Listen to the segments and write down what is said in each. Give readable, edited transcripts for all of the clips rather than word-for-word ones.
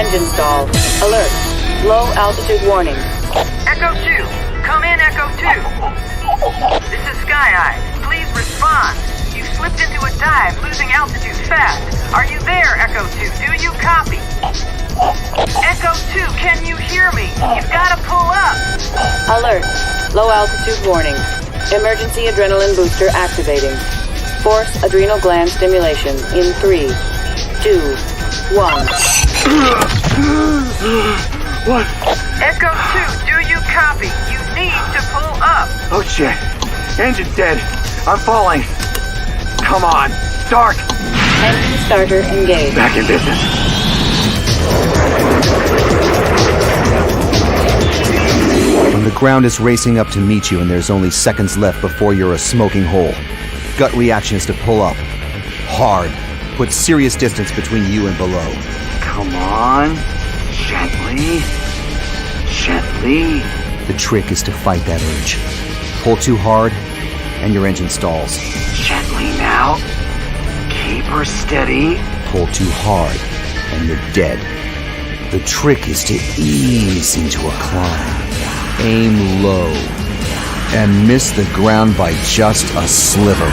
Engine stall. Alert. Low altitude warning. Echo 2. Come in, Echo 2. This is Sky Eye. Please respond. You slipped into a dive, losing altitude fast. Are you there, Echo 2? Do you copy? Echo 2, can you hear me? You've got to pull up. Alert. Low altitude warning. Emergency adrenaline booster activating. Force adrenal gland stimulation in 3, 2, 1. What? Echo 2, do you copy? You need to pull up. Oh shit. Engine dead. I'm falling. Come on. Start. Engine starter engaged. Back in business. When the ground is racing up to meet you and there's only seconds left before you're a smoking hole, gut reaction is to pull up. Hard. Put serious distance between you and below. Come on. Gently. Gently. The trick is to fight that urge. Pull too hard, and your engine stalls. Gently now. Keep her steady. Pull too hard, and you're dead. The trick is to ease into a climb. Aim low, and miss the ground by just a sliver.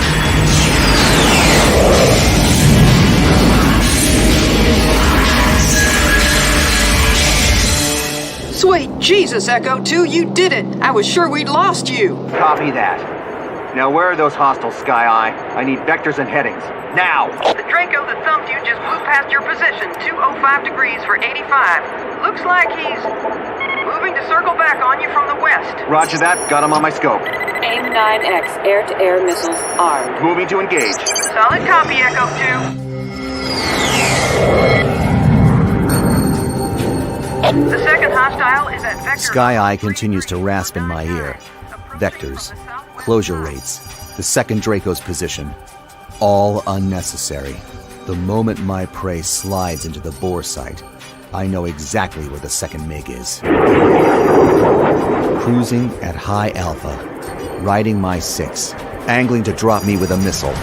Sweet Jesus, Echo 2, you did it! I was sure we'd lost you! Copy that. Now where are those hostiles, Sky Eye? I need vectors and headings. Now! The Draco that thumped you just blew past your position, 205 degrees for 85. Looks like he's moving to circle back on you from the west. Roger that. Got him on my scope. AIM 9X air-to-air missiles armed. Moving to engage. Solid copy, Echo 2. The second hostile is at Vector. Sky Eye continues to rasp in my ear. Vectors, closure rates, the second Draco's position. All unnecessary. The moment my prey slides into the bore sight, I know exactly where the second MiG is. Cruising at high alpha, riding my 6, angling to drop me with a missile.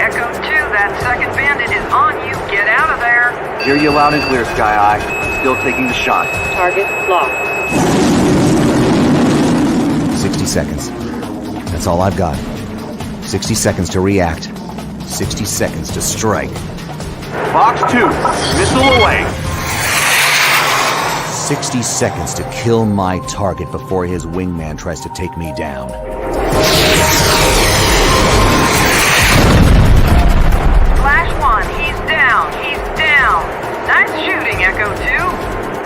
Echo 2, that second bandit is on you. Get out of there. Hear you loud and clear, Sky Eye. Still taking the shot. Target locked. 60 seconds. That's all I've got. 60 seconds to react. 60 seconds to strike. Box 2, missile away. 60 seconds to kill my target before his wingman tries to take me down. Flash 1, he's down. He's down. Nice shooting, Echo 2.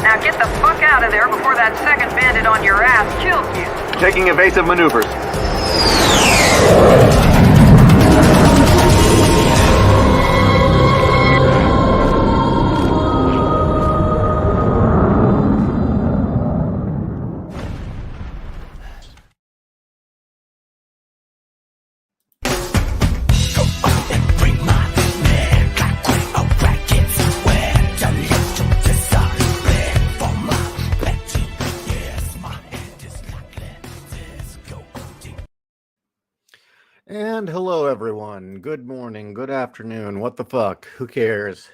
Now get the fuck out of there before that second bandit on your ass kills you. Taking evasive maneuvers. And hello, everyone. Good morning, good afternoon. What the fuck? Who cares?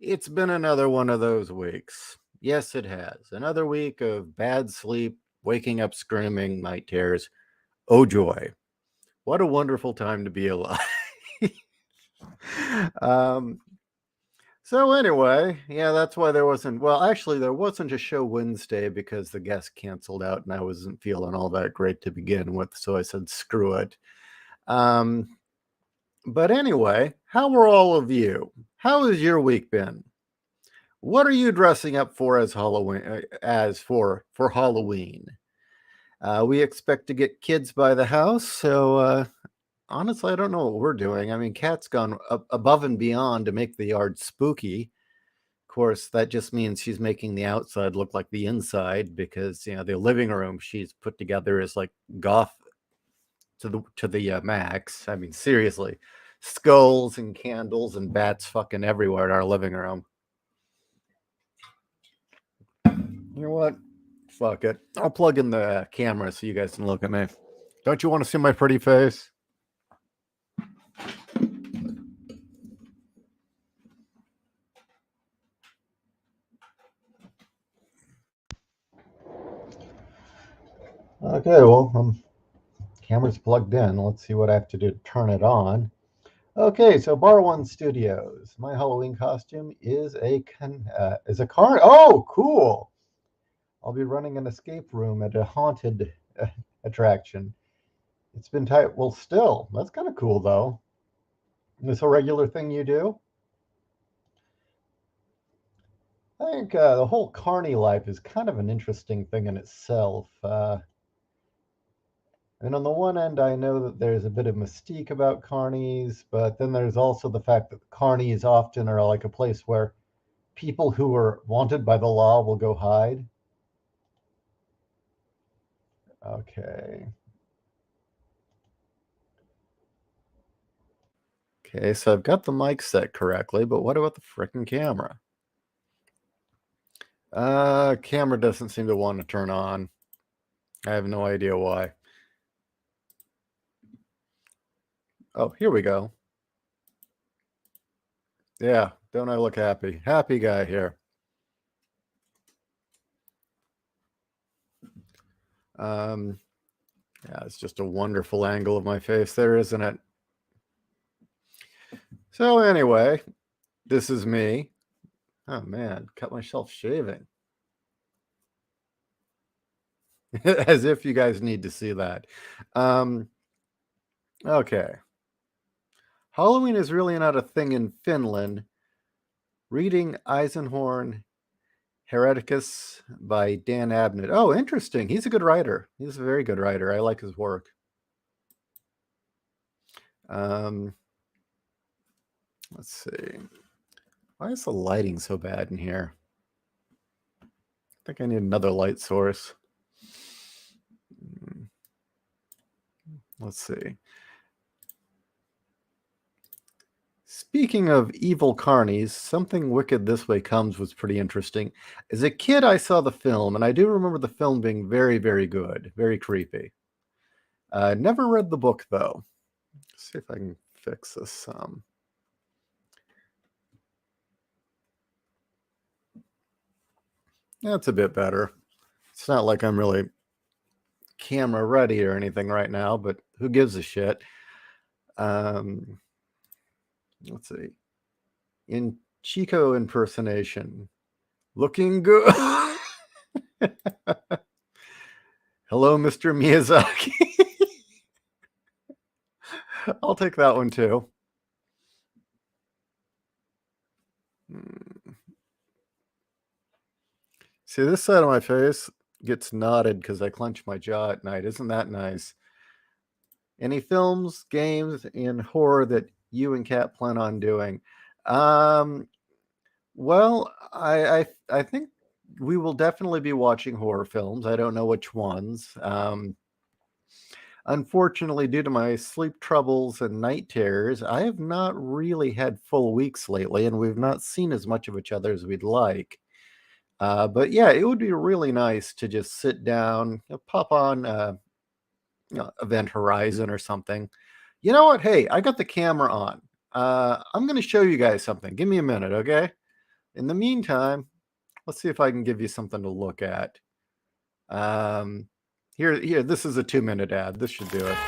It's been another one of those weeks. Yes, it has. Another week of bad sleep, waking up screaming, night terrors. Oh, joy. What a wonderful time to be alive. So anyway, yeah, that's why there wasn't, well, actually, there wasn't a show Wednesday because the guest canceled out and I wasn't feeling all that great to begin with. So I said, screw it. But anyway, how are all of you? How has your week been? What are you dressing up for as Halloween? For Halloween? We expect to get kids by the house, so honestly, I don't know what we're doing. I mean, Kat's gone above and beyond to make the yard spooky. Of course, that just means she's making the outside look like the inside because the living room she's put together is like goth to the max. I mean, seriously, skulls and candles and bats fucking everywhere in our living room. You know what? Fuck it. I'll plug in the camera so you guys can look at me. Don't you want to see my pretty face? Okay, well, camera's plugged in. Let's see what I have to do to turn it on. Okay, so Bar One Studios. My Halloween costume is a car. Oh, cool! I'll be running an escape room at a haunted attraction. It's been tight. Well, still, that's kind of cool, though. Is this a regular thing you do? I think the whole carny life is kind of an interesting thing in itself. And on the one end, I know that there's a bit of mystique about carnies, but then there's also the fact that carnies often are like a place where people who are wanted by the law will go hide. Okay. Okay, so I've got the mic set correctly, but what about the frickin' camera? Camera doesn't seem to want to turn on. I have no idea why. Oh, here we go. Yeah, don't I look happy? Happy guy here. Yeah, it's just a wonderful angle of my face there, isn't it? So anyway, this is me. Oh man, cut myself shaving. As if you guys need to see that. Okay. Halloween is really not a thing in Finland. Reading Eisenhorn Hereticus by Dan Abnett. Oh, interesting. He's a good writer. He's a very good writer. I like his work. Let's see. Why is the lighting so bad in here? I think I need another light source. Let's see. Speaking of evil carnies, Something Wicked This Way Comes was pretty interesting. As a kid, I saw the film, and I do remember the film being very, very good, very creepy. Never read the book, though. Let's see if I can fix this. That's a bit better. It's not like I'm really camera ready or anything right now, but who gives a shit? Let's see. In Chico impersonation. Looking good. Hello, Mr. Miyazaki. I'll take that one too. See, this side of my face gets knotted because I clench my jaw at night. Isn't that nice? Any films, games, and horror that you and Kat plan on doing? Well, I think we will definitely be watching horror films. I don't know which ones. Unfortunately, due to my sleep troubles and night terrors, I have not really had full weeks lately, and we've not seen as much of each other as we'd like. But yeah, it would be really nice to just sit down, pop on Event Horizon or something. You know what? Hey, I got the camera on. I'm going to show you guys something. Give me a minute, okay? In the meantime, let's see if I can give you something to look at. Here, this is a 2-minute ad. This should do it.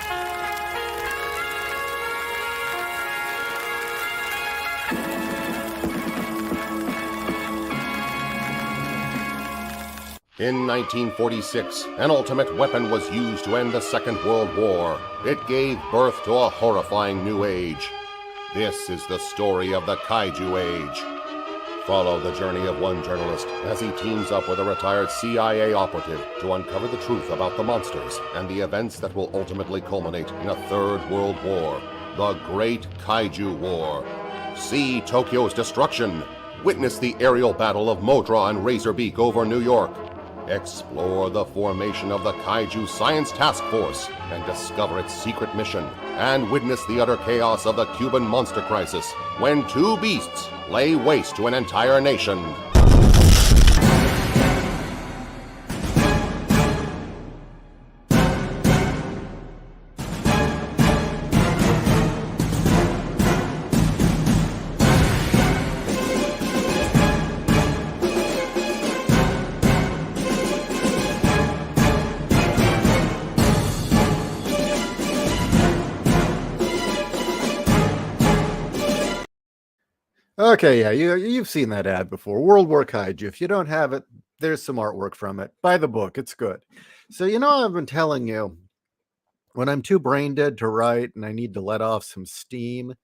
In 1946, an ultimate weapon was used to end the Second World War. It gave birth to a horrifying new age. This is the story of the Kaiju Age. Follow the journey of one journalist as he teams up with a retired CIA operative to uncover the truth about the monsters and the events that will ultimately culminate in a Third World War, the Great Kaiju War. See Tokyo's destruction. Witness the aerial battle of Modra and Razorbeak over New York. Explore the formation of the Kaiju Science Task Force and discover its secret mission, and witness the utter chaos of the Cuban monster crisis when two beasts lay waste to an entire nation. Okay, yeah, you've seen that ad before. World War Kaiju. If you don't have it, there's some artwork from it. Buy the book; it's good. So I've been telling you, when I'm too brain dead to write and I need to let off some steam,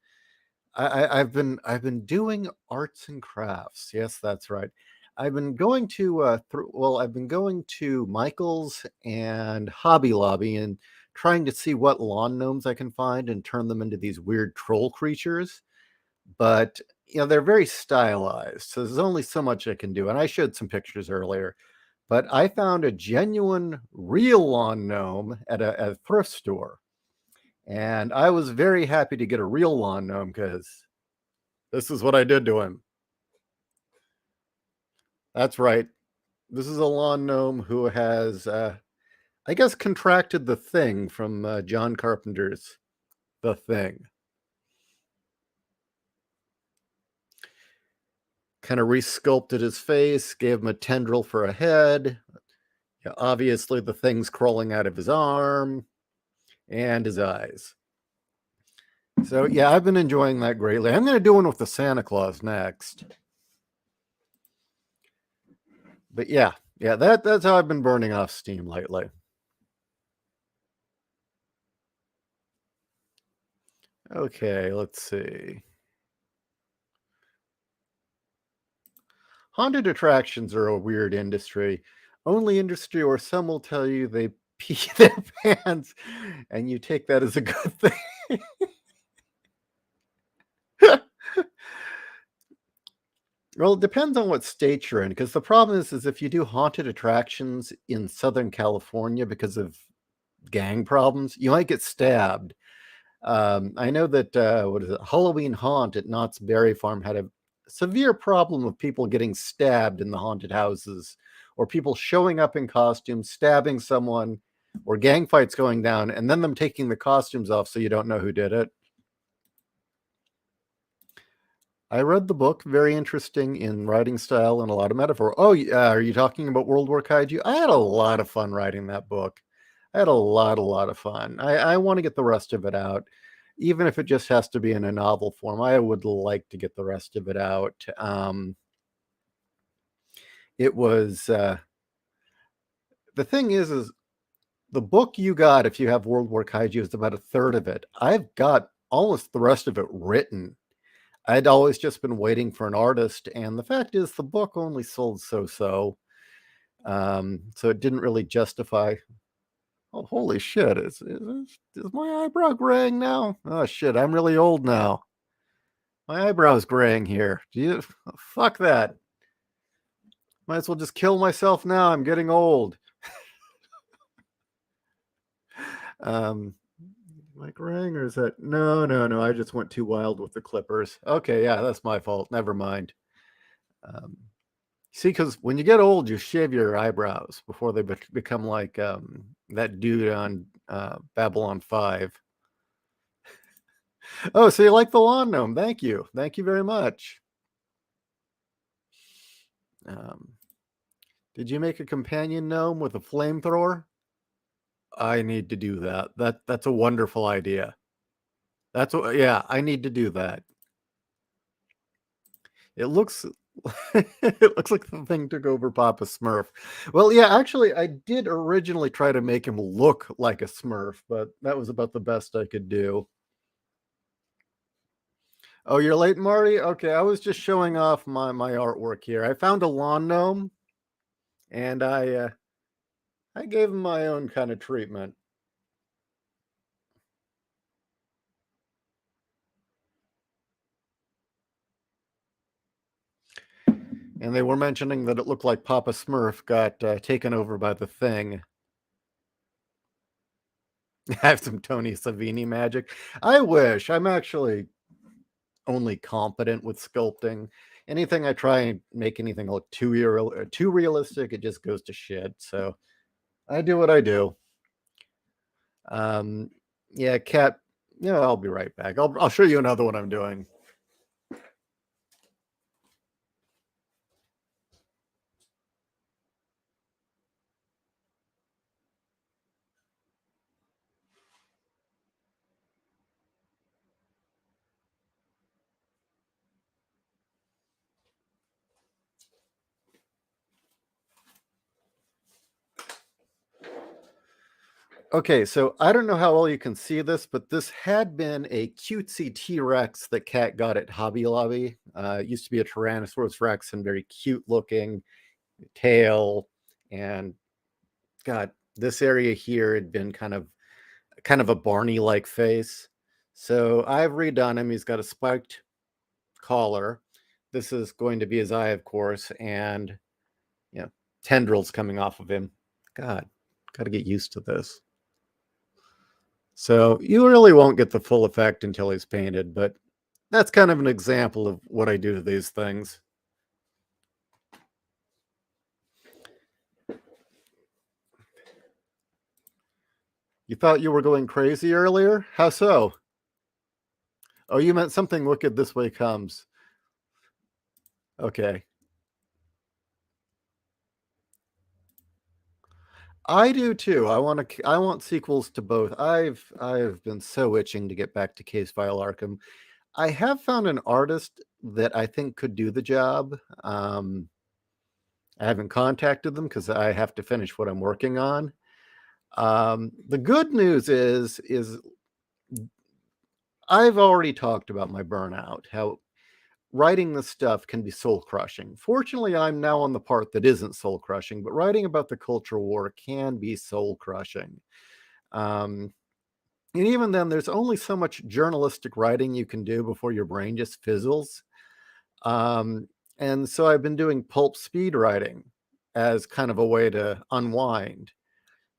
I've been doing arts and crafts. Yes, that's right. I've been going to I've been going to Michael's and Hobby Lobby and trying to see what lawn gnomes I can find and turn them into these weird troll creatures. But they're very stylized, so there's only so much I can do. And I showed some pictures earlier, but I found a genuine, real lawn gnome at a thrift store, and I was very happy to get a real lawn gnome because this is what I did to him. That's right. This is a lawn gnome who has, I guess, contracted the thing from John Carpenter's The Thing. Kind of resculpted his face, gave him a tendril for a head. Yeah, obviously, the thing's crawling out of his arm and his eyes. So, yeah, I've been enjoying that greatly. I'm going to do one with the Santa Claus next. But yeah, that's how I've been burning off steam lately. Okay, let's see. Haunted attractions are a weird industry. Only industry where some will tell you they pee their pants, and you take that as a good thing. Well, it depends on what state you're in, because the problem is if you do haunted attractions in Southern California because of gang problems, you might get stabbed. I know that what is it? Halloween Haunt at Knott's Berry Farm had a severe problem of people getting stabbed in the haunted houses, or people showing up in costumes, stabbing someone, or gang fights going down, and then them taking the costumes off so you don't know who did it. I read the book, very interesting in writing style and a lot of metaphor. Oh, are you talking about World War Kaiju? I had a lot of fun writing that book. I had a lot of fun. I want to get the rest of it out, even if it just has to be in a novel form. I would like to get the rest of it out. It was the thing is the book you got if you have World War Kaiju is about a third of it. I've got almost the rest of it written. I'd always just been waiting for an artist, and the fact is, the book only sold so. So it didn't really justify. Oh, holy shit! Is my eyebrow graying now? Oh shit! I'm really old now. My eyebrow's graying here. Do you? Fuck that. Might as well just kill myself now. I'm getting old. Um, am I graying or is that? No. I just went too wild with the clippers. Okay, yeah, that's my fault. Never mind. Um, See, because when you get old, you shave your eyebrows before they become like that dude on Babylon 5. Oh, so you like the lawn gnome? Thank you. Thank you very much. Um, did you make a companion gnome with a flamethrower? I need to do that. That's a wonderful idea. Yeah, I need to do that. It looks it looks like the thing took over Papa Smurf. Well, yeah, actually, I did originally try to make him look like a Smurf, but that was about the best I could do. Oh, you're late, Marty? Okay, I was just showing off my artwork here. I found a lawn gnome, and I gave him my own kind of treatment. And they were mentioning that it looked like Papa Smurf got taken over by the thing. Have some Tony Savini magic. I wish. I'm actually only competent with sculpting. Anything I try and make anything look too realistic, it just goes to shit. So I do what I do. Um, yeah, cat. Yeah, I'll be right back. I'll show you another one I'm doing. Okay, so I don't know how well you can see this, but this had been a cutesy T-Rex that Kat got at Hobby Lobby. It used to be a Tyrannosaurus Rex and very cute looking tail. And God, this area here had been kind of a Barney-like face. So I've redone him. He's got a spiked collar. This is going to be his eye, of course, and tendrils coming off of him. God, got to get used to this. So you really won't get the full effect until he's painted, but that's kind of an example of what I do to these things. You thought you were going crazy earlier? How so? Oh, you meant something wicked this way comes. Okay. I do too. I want sequels to both. I've been so itching to get back to Case File Arkham. I have found an artist that I think could do the job. I haven't contacted them because I have to finish what I'm working on. The good news is I've already talked about my burnout, how writing this stuff can be soul crushing. Fortunately, I'm now on the part that isn't soul crushing, but writing about the culture war can be soul crushing. And even then, there's only so much journalistic writing you can do before your brain just fizzles. And so I've been doing pulp speed writing as kind of a way to unwind.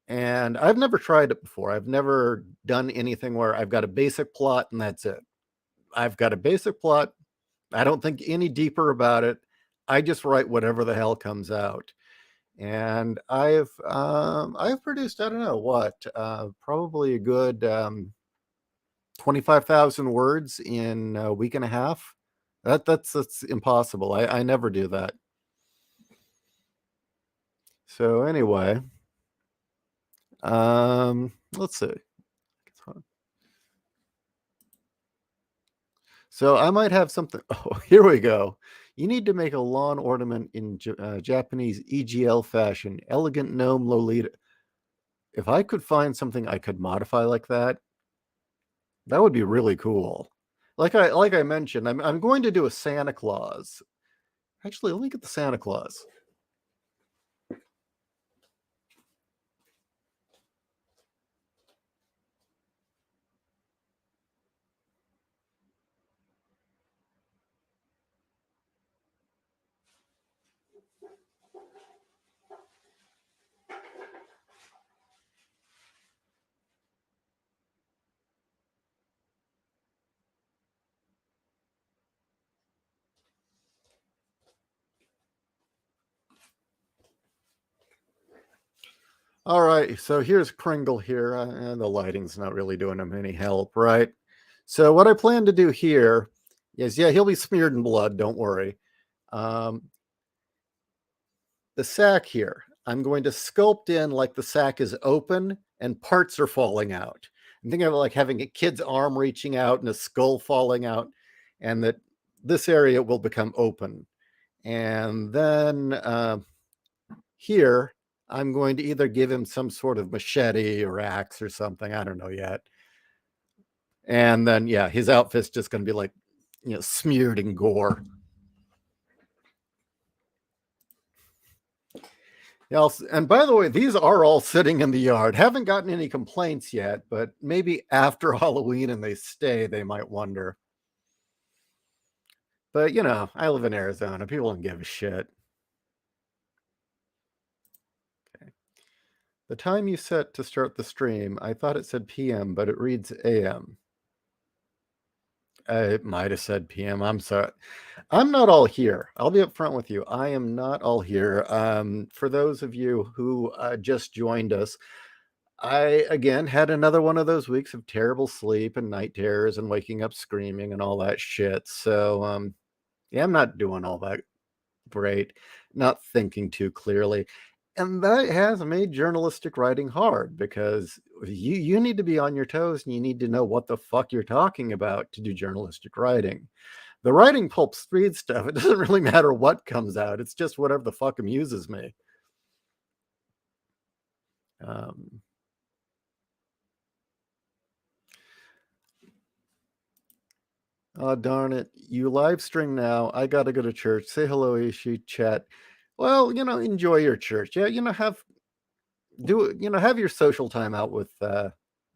And I've never tried it before. I've never done anything where I've got a basic plot and that's it. I've got a basic plot. I don't think any deeper about it. I just write whatever the hell comes out. And I've produced, I don't know what, probably a good 25,000 words in a week and a half. That's impossible. I never do that. So anyway, let's see. So I might have something. Oh, here we go. You need to make a lawn ornament in Japanese EGL fashion. Elegant gnome Lolita. If I could find something I could modify like that, that would be really cool. Like I mentioned, I'm going to do a Santa Claus. Actually, let me get the Santa Claus. All right, so here's Kringle here, and the lighting's not really doing him any help, right? So what I plan to do here is, yeah, he'll be smeared in blood, don't worry. The sack here, I'm going to sculpt in like the sack is open and parts are falling out. I'm thinking of like having a kid's arm reaching out and a skull falling out, and that this area will become open. And then here, I'm going to either give him some sort of machete or axe or something. I don't know yet. And then, yeah, his outfit's just going to be like, smeared in gore. Else, and by the way, these are all sitting in the yard. Haven't gotten any complaints yet, but maybe after Halloween and they stay, they might wonder. But, I live in Arizona. People don't give a shit. Okay. The time you set to start the stream, I thought it said PM, but it reads AM. It might have said PM. I'm sorry. I'm not all here. I'll be upfront with you. I am not all here. For those of you who just joined us, I, again, had another one of those weeks of terrible sleep and night terrors and waking up screaming and all that shit. So, yeah, I'm not doing all that great, not thinking too clearly. And that has made journalistic writing hard because you need to be on your toes and you need to know what the fuck you're talking about to do journalistic writing. The writing pulp speed stuff, it doesn't really matter what comes out. It's just whatever the fuck amuses me. Oh, darn it. You live stream now. I got to go to church. Say hello, Ishi, chat. Well, enjoy your church. Yeah, have your social time out with the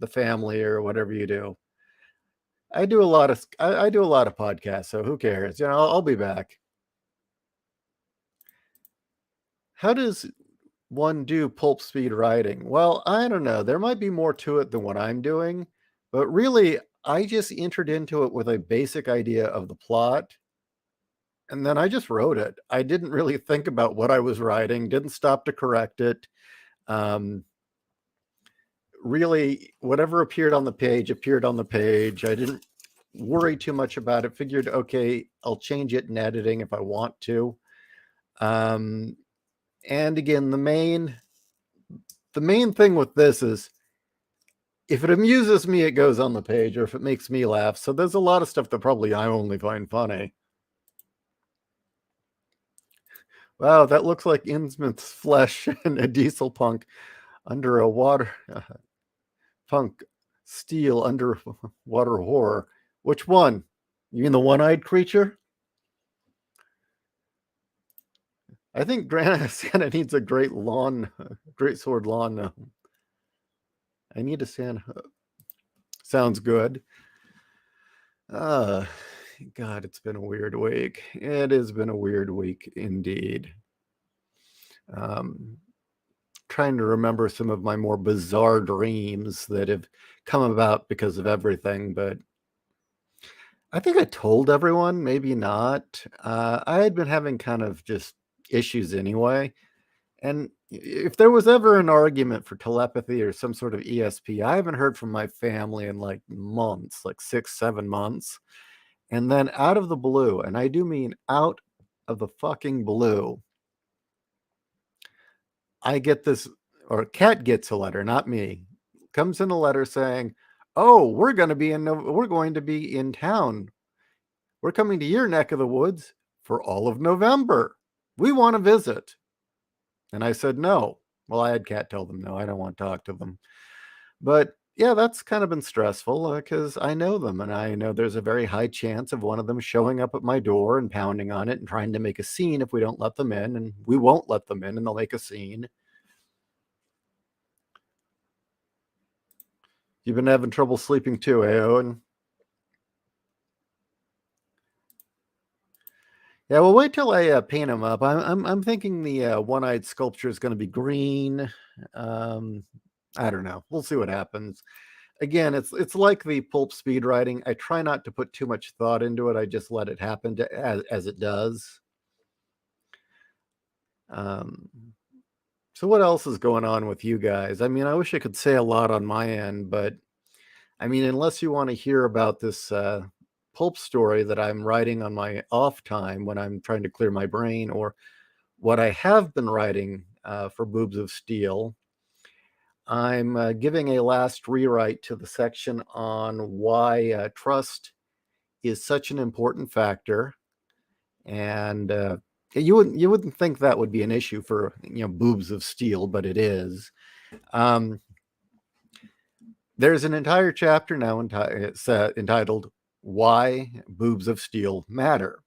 family or whatever you do. I do a lot of podcasts, so who cares? I'll be back. How does one do pulp speed writing? Well, I don't know. There might be more to it than what I'm doing, but really, I just entered into it with a basic idea of the plot, and then I just wrote it. I didn't really think about what I was writing, didn't stop to correct it. Um, really, whatever appeared on the page appeared on the page. I didn't worry too much about it. Figured, okay, I'll change it in editing if I want to. Um, and again, the main thing with this is if it amuses me, it goes on the page, or if it makes me laugh. So there's a lot of stuff that probably I only find funny. Wow, that looks like Innsmouth's flesh and a diesel punk under a water punk steel underwater horror. Which one? You mean the one-eyed creature? I think Santa needs a great sword lawn. I need a Santa. Sounds good. God, it's been a weird week. It has been a weird week indeed. Trying to remember some of my more bizarre dreams that have come about because of everything, but I think I told everyone, maybe not. I had been having kind of just issues anyway. And if there was ever an argument for telepathy or some sort of ESP, I haven't heard from my family in like months, like 6, 7 months. And then out of the blue, and I do mean out of the fucking blue, I get this, or Kat gets a letter, not me, comes in a letter saying, "Oh, we're going to be in town. We're coming to your neck of the woods for all of November. We want to visit." And I said, no. Well, I had Kat tell them, no, I don't want to talk to them. But yeah, that's kind of been stressful because I know them and I know there's a very high chance of one of them showing up at my door and pounding on it and trying to make a scene if we don't let them in, and we won't let them in and they'll make a scene. You've been having trouble sleeping too, eh, Owen? Yeah, well, wait till I paint them up. I'm thinking the one-eyed sculpture is going to be green. I don't know. We'll see what happens. Again, it's like the pulp speed writing. I try not to put too much thought into it. I just let it happen as it does. So what else is going on with you guys? I mean, I wish I could say a lot on my end, but I mean, unless you want to hear about this pulp story that I'm writing on my off time when I'm trying to clear my brain, or what I have been writing for Boobs of Steel, I'm giving a last rewrite to the section on why trust is such an important factor, and you wouldn't think that would be an issue for Boobs of Steel, but it is. There's an entire chapter now entitled "Why Boobs of Steel Matter,"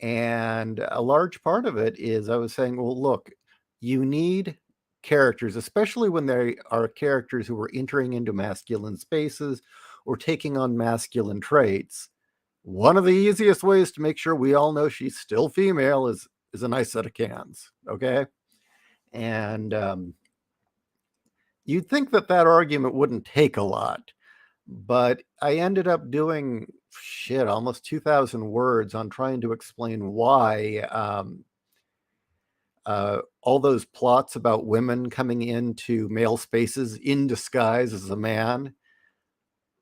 and a large part of it is I was saying, well, look, you need characters, especially when they are characters who are entering into masculine spaces or taking on masculine traits. One of the easiest ways to make sure we all know she's still female is a nice set of cans, okay? And you'd think that argument wouldn't take a lot, but I ended up doing almost 2,000 words on trying to explain why all those plots about women coming into male spaces in disguise as a man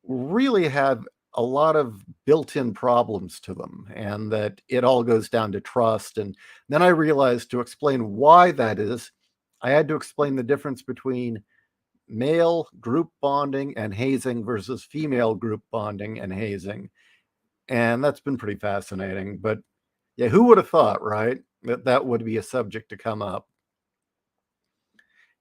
really have a lot of built-in problems to them, and that it all goes down to trust. And then I realized to explain why that is, I had to explain the difference between male group bonding and hazing versus female group bonding and hazing. And that's been pretty fascinating. But yeah, who would have thought, right, that would be a subject to come up?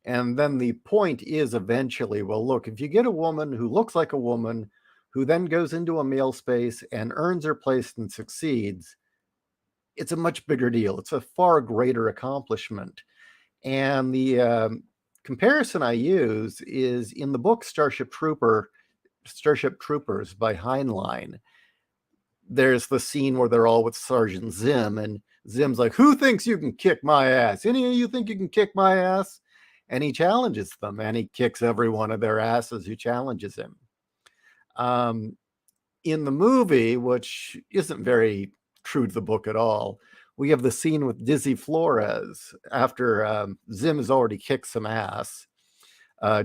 And then the point is eventually, well, look, if you get a woman who looks like a woman, who then goes into a male space and earns her place and succeeds, it's a much bigger deal. It's a far greater accomplishment. And the comparison I use is in the book Starship Troopers by Heinlein. There's the scene where they're all with Sergeant Zim, and Zim's like, "Who thinks you can kick my ass? Any of you think you can kick my ass?" And he challenges them, and he kicks every one of their asses who challenges him. In the movie, which isn't very true to the book at all, we have the scene with Dizzy Flores after Zim has already kicked some ass.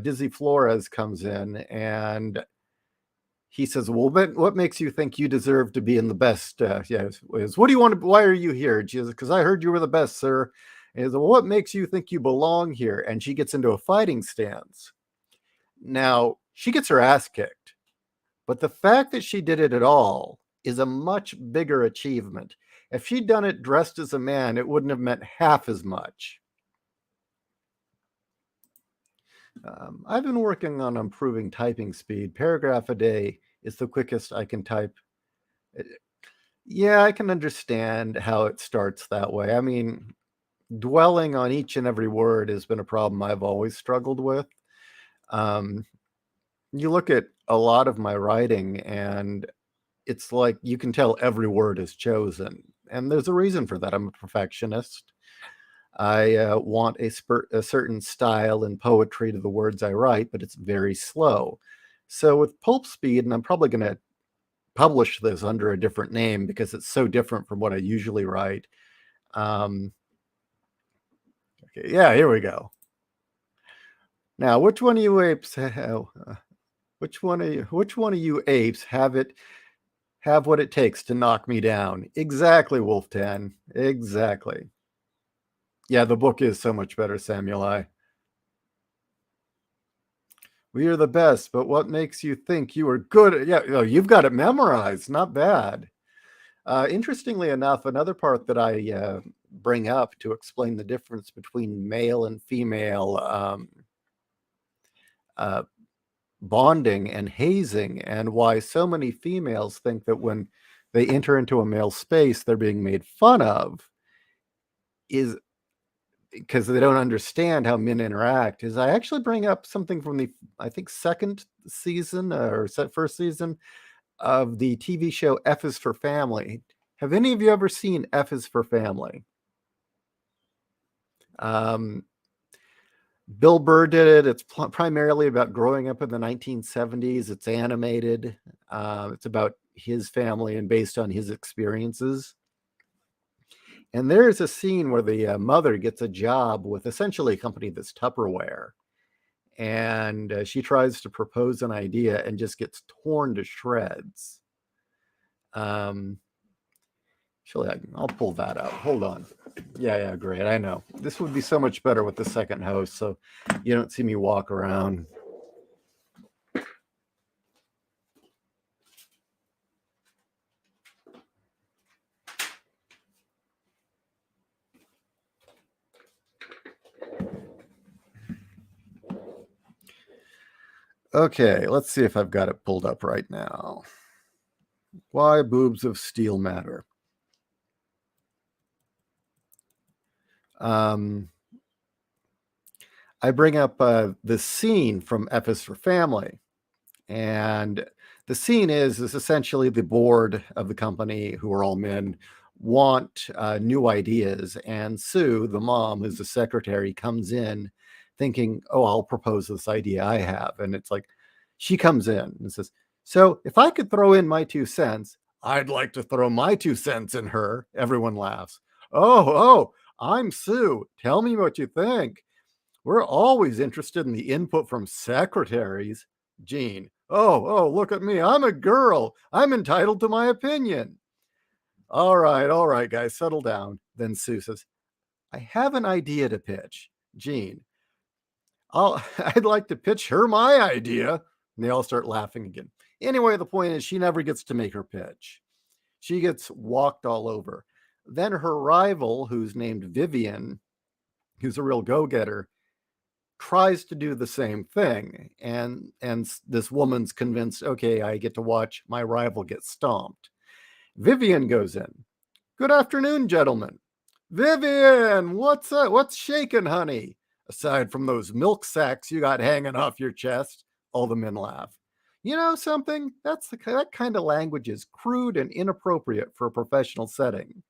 Dizzy Flores comes in and he says, "Well, what makes you think you deserve to be in the best?" What do you want to? Why are you here? She says, "Because I heard you were the best, sir." And he says, "Well, what makes you think you belong here?" And she gets into a fighting stance. Now she gets her ass kicked, but the fact that she did it at all is a much bigger achievement. If she'd done it dressed as a man, it wouldn't have meant half as much. I've been working on improving typing speed. Paragraph a day is the quickest I can type. Yeah, I can understand how it starts that way. I mean, dwelling on each and every word has been a problem I've always struggled with. You look at a lot of my writing, and it's like you can tell every word is chosen. And there's a reason for that. I'm a perfectionist. I want a certain style and poetry to the words I write, but it's very slow. So with Pulp Speed, and I'm probably going to publish this under a different name because it's so different from what I usually write. Okay, yeah, here we go. Now, which one of you apes? Which one of you apes have what it takes to knock me down? Exactly, Wolf 10. Exactly. Yeah, the book is so much better, Samuel. We are the best, but what makes you think you are good? Yeah, you've got it memorized. Not bad. Interestingly enough, another part that I bring up to explain the difference between male and female bonding and hazing, and why so many females think that when they enter into a male space, they're being made fun of, is because they don't understand how men interact. Is I actually bring up something from the, I think, second season or first season of the TV show F is for Family. Have any of you ever seen F is for Family? Bill Burr did it. It's primarily about growing up in the 1970s. It's animated. It's about his family and based on his experiences. And there's a scene where the mother gets a job with essentially a company that's Tupperware. And she tries to propose an idea and just gets torn to shreds. Actually, I'll pull that out. Hold on. Yeah, great. I know. This would be so much better with the second host, so you don't see me walk around. Okay, let's see if I've got it pulled up right now. Why boobs of steel matter. I bring up the scene from F is for Family. And the scene is essentially the board of the company, who are all men, want new ideas. And Sue, the mom, who's the secretary, comes in thinking, "Oh, I'll propose this idea I have." And it's like, she comes in and says, "So if I could throw in my 2 cents, I'd like to throw my 2 cents in her." Everyone laughs. Oh, I'm Sue. Tell me what you think. We're always interested in the input from secretaries. Gene. Oh, look at me. I'm a girl. I'm entitled to my opinion. All right, guys, settle down. Then Sue says, "I have an idea to pitch." Gene. I'd like to pitch her my idea. And they all start laughing again. Anyway, the point is she never gets to make her pitch. She gets walked all over. Then her rival, who's named Vivian, who's a real go-getter, tries to do the same thing, and this woman's convinced, okay, I get to watch my rival get stomped. Vivian goes in. Good afternoon, gentlemen. Vivian, what's up? What's shaking, honey? Aside from those milk sacks you got hanging off your chest. All the men laugh. You know something? That kind of language is crude and inappropriate for a professional setting.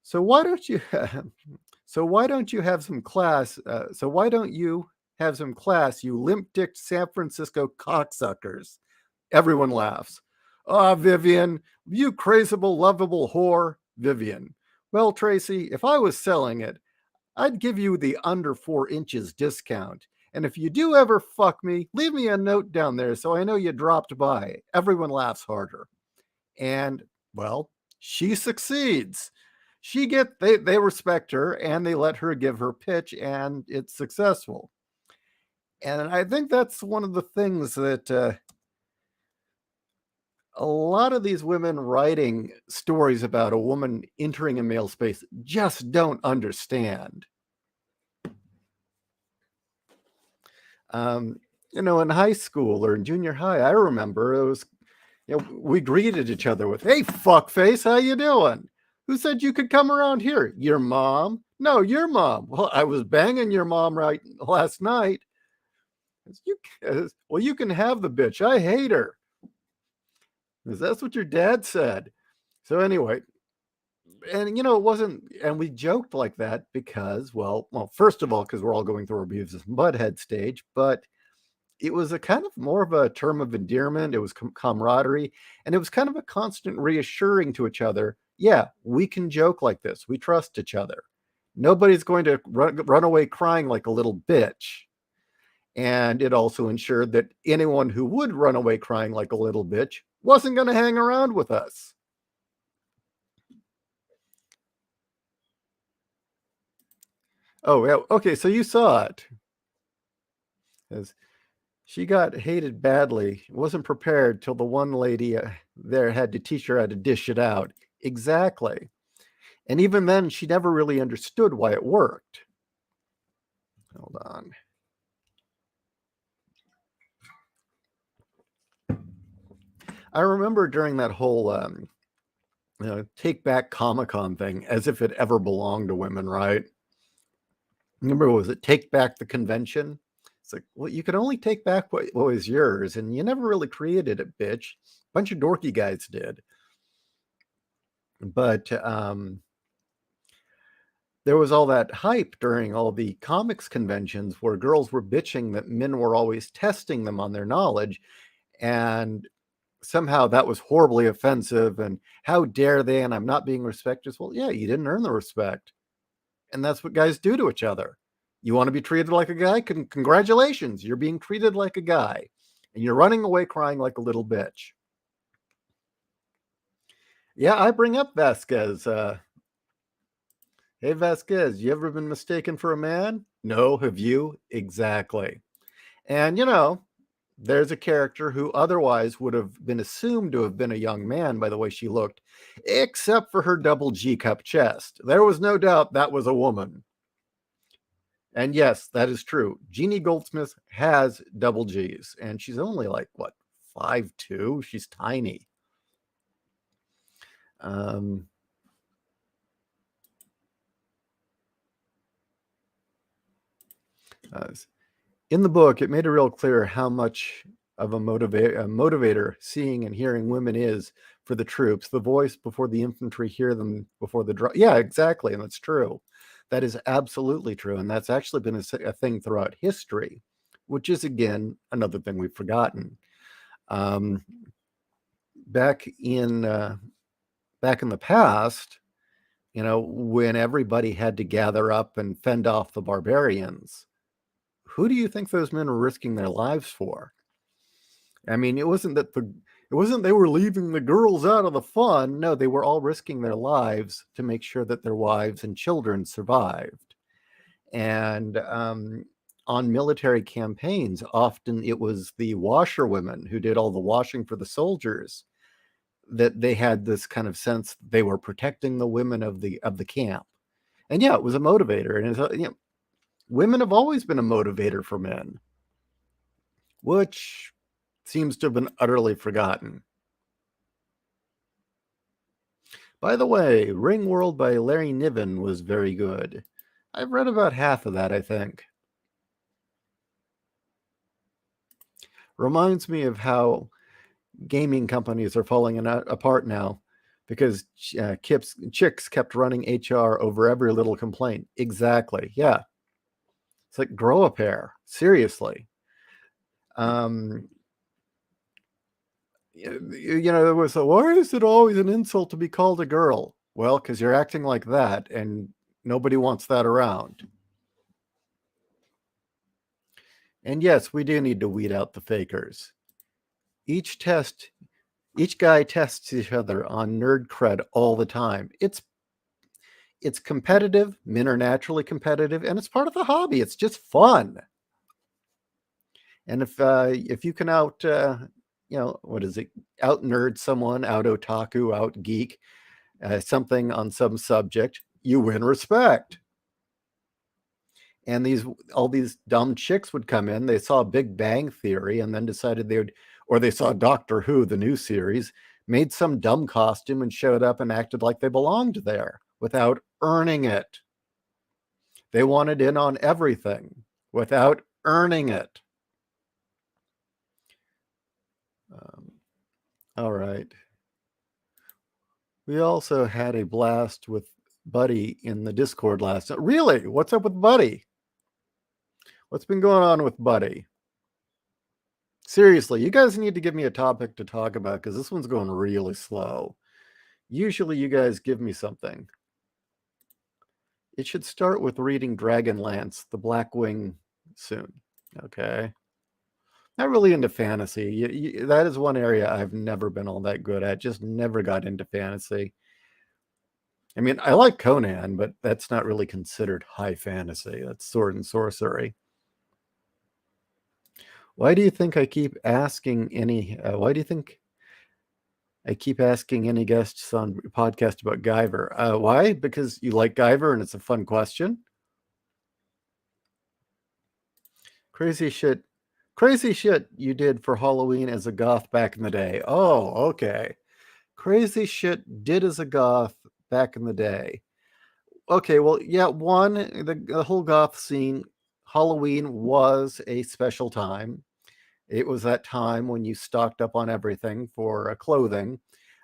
So why don't you have some class? Why don't you have some class, you limp-dicked San Francisco cocksuckers? Everyone laughs. Ah, Vivian, you crazyable, lovable whore. Vivian. Well, Tracy, if I was selling it, I'd give you the under 4 inches discount. And if you do ever fuck me, leave me a note down there so I know you dropped by. Everyone laughs harder. And, well, she succeeds. They respect her, and they let her give her pitch, and it's successful. And I think that's one of the things that a lot of these women writing stories about a woman entering a male space just don't understand. In high school or in junior high, I remember it was, we greeted each other with, "Hey, fuckface, how you doing? Who said you could come around here? Your mom? No, your mom. Well, I was banging your mom last night. Well, you can have the bitch. I hate her. That's what your dad said." So anyway, and it wasn't, and we joked like that because, well, first of all, because we're all going through our Beavis and Butthead stage, but it was a kind of more of a term of endearment. It was camaraderie, and it was kind of a constant reassuring to each other. Yeah, we can joke like this. We trust each other. Nobody's going to run away crying like a little bitch. And it also ensured that anyone who would run away crying like a little bitch wasn't going to hang around with us. Oh, yeah. Okay, so you saw it. As she got hated badly, wasn't prepared till the one lady there had to teach her how to dish it out. Exactly. And even then, she never really understood why it worked. Hold on. I remember during that whole Take Back Comic-Con thing, as if it ever belonged to women, right? Remember, was it Take Back the Convention? It's like, well, you could only take back what was yours, and you never really created it, bitch. A bunch of dorky guys did. But there was all that hype during all the comics conventions where girls were bitching that men were always testing them on their knowledge, and somehow that was horribly offensive, and how dare they, and I'm not being respected. Well, yeah, you didn't earn the respect. And that's what guys do to each other. You want to be treated like a guy? Congratulations, you're being treated like a guy. And you're running away crying like a little bitch. Yeah, I bring up Vasquez. Hey, Vasquez, you ever been mistaken for a man? No, have you? Exactly. And, there's a character who otherwise would have been assumed to have been a young man by the way she looked, except for her double G-cup chest. There was no doubt that was a woman. And yes, that is true. Jeannie Goldsmith has double G's, and she's only like, 5'2"? She's tiny. In the book, it made it real clear how much of a motivator seeing and hearing women is for the troops. The voice before the infantry, hear them before the draw. Yeah, exactly. And that's true. That is absolutely true. And that's actually been a thing throughout history, which is, again, another thing we've forgotten. Back in the past, when everybody had to gather up and fend off the barbarians, who do you think those men were risking their lives for? I mean, it wasn't they were leaving the girls out of the fun. No, they were all risking their lives to make sure that their wives and children survived. And on military campaigns, often it was the washerwomen who did all the washing for the soldiers, that they had this kind of sense they were protecting the women of the camp. And yeah, it was a motivator. And it's, Women have always been a motivator for men, which seems to have been utterly forgotten. By the way, Ringworld by Larry Niven was very good. I've read about half of that, I think. Reminds me of how gaming companies are falling apart now because chicks kept running HR over every little complaint. Exactly. Yeah. It's like, grow a pair. Seriously. There was why is it always an insult to be called a girl? Well, because you're acting like that, and nobody wants that around. And yes, we do need to weed out the fakers. Each guy tests each other on nerd cred all the time. It's competitive. Men are naturally competitive, and it's part of the hobby. It's just fun. And if you can out nerd someone, out otaku, out geek something on some subject, you win respect. And all these dumb chicks would come in. They saw Big Bang Theory and then decided or they saw Doctor Who, the new series, made some dumb costume and showed up and acted like they belonged there without earning it. They wanted in on everything without earning it. All right. We also had a blast with Buddy in the Discord last night. Really? What's up with Buddy? What's been going on with Buddy? Seriously, you guys need to give me a topic to talk about because this one's going really slow. Usually you guys give me something. It should start with reading Dragonlance, the Blackwing soon. Okay. Not really into fantasy. That is one area I've never been all that good at. Just never got into fantasy. I mean, I like Conan, but that's not really considered high fantasy. That's sword and sorcery. Why do you think I keep asking any guests on podcast about Guyver? Why? Because you like Guyver and it's a fun question. Crazy shit you did for Halloween as a goth back in the day. Oh, okay. Crazy shit did as a goth back in the day. Okay, well, yeah, the whole goth scene, Halloween was a special time. It was that time when you stocked up on everything for clothing.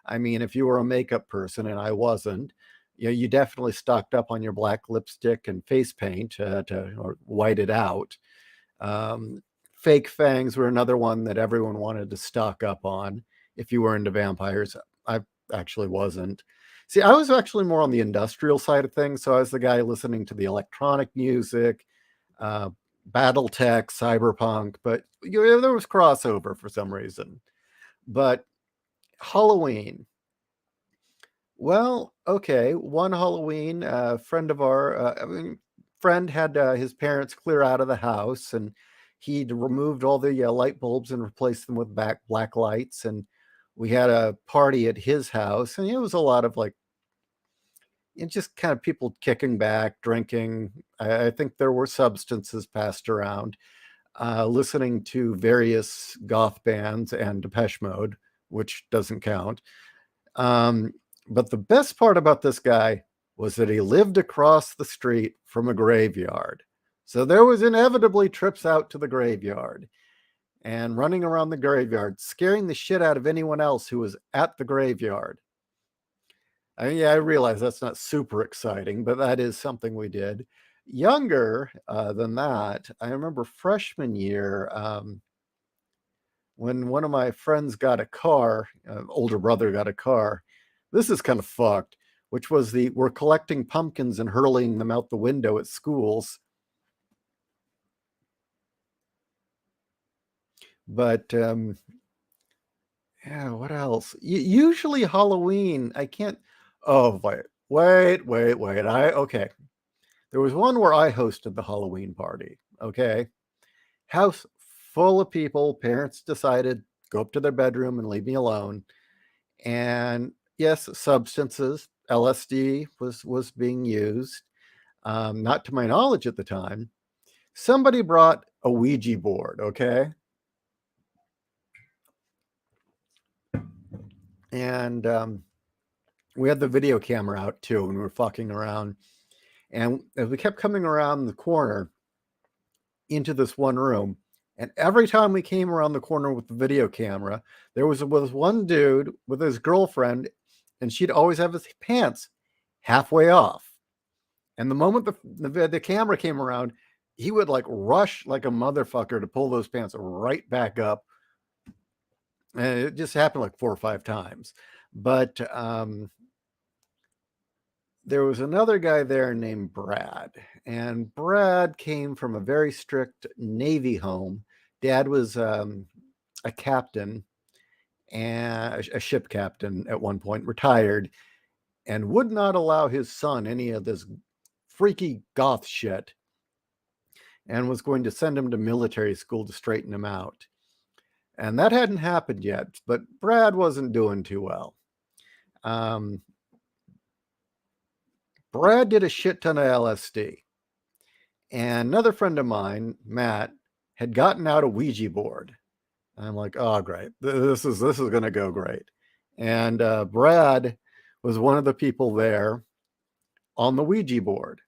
I mean, if you were a makeup person and I wasn't, you definitely stocked up on your black lipstick and face paint to white it out. Fake fangs were another one that everyone wanted to stock up on. If you were into vampires, I actually wasn't. See, I was actually more on the industrial side of things. So I was the guy listening to the electronic music, BattleTech, Cyberpunk, but there was crossover for some reason. But Halloween. Well, okay. One Halloween, a friend of friend had his parents clear out of the house, and he'd removed all the light bulbs and replaced them with black lights. And we had a party at his house, and it was a lot of just kind of people kicking back, drinking. I think there were substances passed around, listening to various goth bands and Depeche Mode, which doesn't count. But the best part about this guy was that he lived across the street from a graveyard. So there was inevitably trips out to the graveyard and running around the graveyard, scaring the shit out of anyone else who was at the graveyard. I mean, yeah, I realize that's not super exciting, but that is something we did. Younger than that, I remember freshman year, when one of my friends got a car, older brother got a car. This is kind of fucked, which was we're collecting pumpkins and hurling them out the window at schools. But yeah, what else? Usually Halloween, I can't. Oh, wait. Okay. There was one where I hosted the Halloween party. Okay. House full of people. Parents decided go up to their bedroom and leave me alone. And yes, substances, LSD was being used. Not to my knowledge at the time. somebody brought a Ouija board, okay? And we had the video camera out too, and we were fucking around. And as we kept coming around the corner into this one room, and every time we came around the corner with the video camera, there was one dude with his girlfriend, and she'd always have his pants halfway off. And the moment the camera came around, he would like rush like a motherfucker to pull those pants right back up. And it just happened like 4 or 5 times. But there was another guy there named Brad. And Brad came from a very strict Navy home. Dad was a captain, and a ship captain at one point, retired, and would not allow his son any of this freaky goth shit, and was going to send him to military school to straighten him out. And that hadn't happened yet, but Brad wasn't doing too well. Brad did a shit ton of LSD. And another friend of mine, Matt, had gotten out a Ouija board. And I'm like, oh, great. This is going to go great. And Brad was one of the people there on the Ouija board.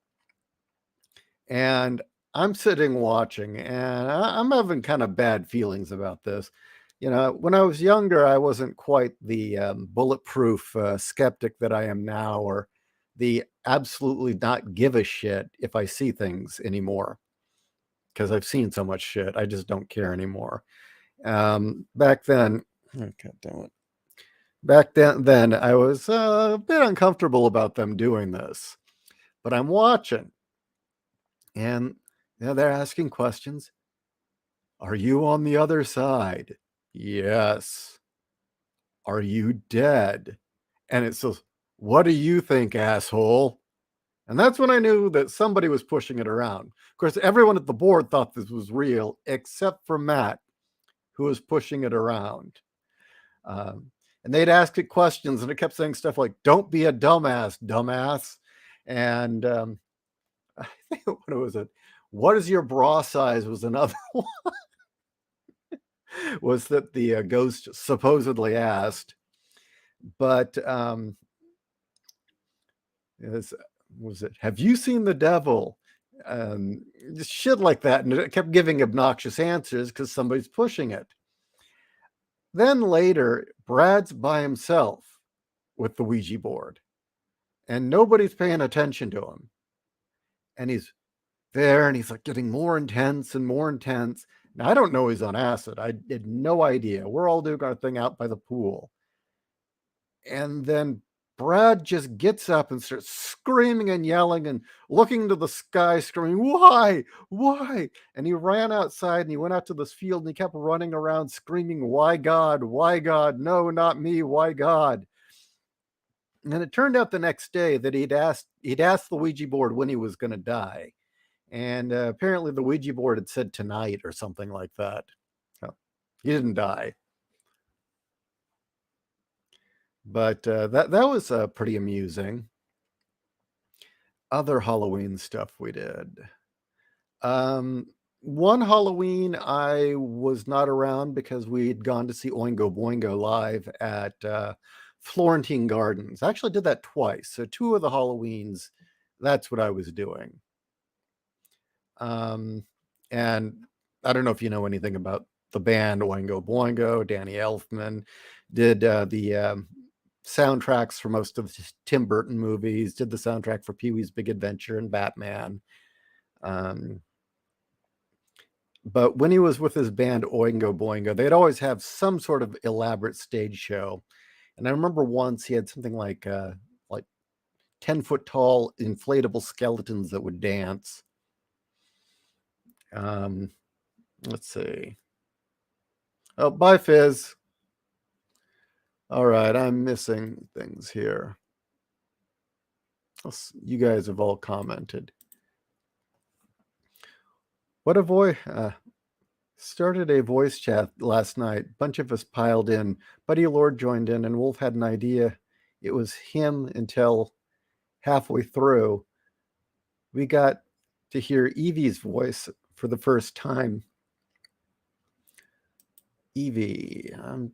And I'm sitting watching, and I'm having kind of bad feelings about this. You know, when I was younger, I wasn't quite the bulletproof skeptic that I am now, or the absolutely not give a shit if I see things anymore, because I've seen so much shit. I just don't care anymore. Back then, oh, God damn it. Back then I was a bit uncomfortable about them doing this, but I'm watching, and they're asking questions. Are you on the other side? Yes. Are you dead? And it says, what do you think, asshole? And that's when I knew that somebody was pushing it around. Of course, everyone at the board thought this was real, except for Matt, who was pushing it around. And they'd ask it questions, and it kept saying stuff like, don't be a dumbass, dumbass. And I think, what was it? What is your bra size was another one. Was that the ghost supposedly asked. But was it, have you seen the devil? Just shit like that. And it kept giving obnoxious answers because somebody's pushing it. Then later, Brad's by himself with the Ouija board, and nobody's paying attention to him. And he's there, and he's like getting more intense and more intense. Now, I don't know he's on acid. I had no idea. We're all doing our thing out by the pool. And then Brad just gets up and starts screaming and yelling and looking to the sky, screaming, why? Why? And he ran outside, and he went out to this field, and he kept running around screaming, why God? Why God? No, not me. Why God? And then it turned out the next day that he'd asked the Ouija board when he was going to die. And apparently the Ouija board had said tonight or something like that. So he didn't die. But that was pretty amusing. Other Halloween stuff we did. One Halloween I was not around because we'd gone to see Oingo Boingo live at Florentine Gardens. I actually did that twice. So 2 of the Halloweens, that's what I was doing. And I don't know if you know anything about the band Oingo Boingo. Danny Elfman did the soundtracks for most of the Tim Burton movies, did the soundtrack for Pee-wee's Big Adventure and Batman. But when he was with his band Oingo Boingo, they'd always have some sort of elaborate stage show. And I remember once he had something like 10-foot tall inflatable skeletons that would dance. Let's see. Oh, bye, Fizz. All right, I'm missing things here. You guys have all commented. What a voice. Started a voice chat last night. A bunch of us piled in. Buddy Lord joined in, and Wolf had an idea. It was him until halfway through. We got to hear Evie's voice for the first time. Evie, I'm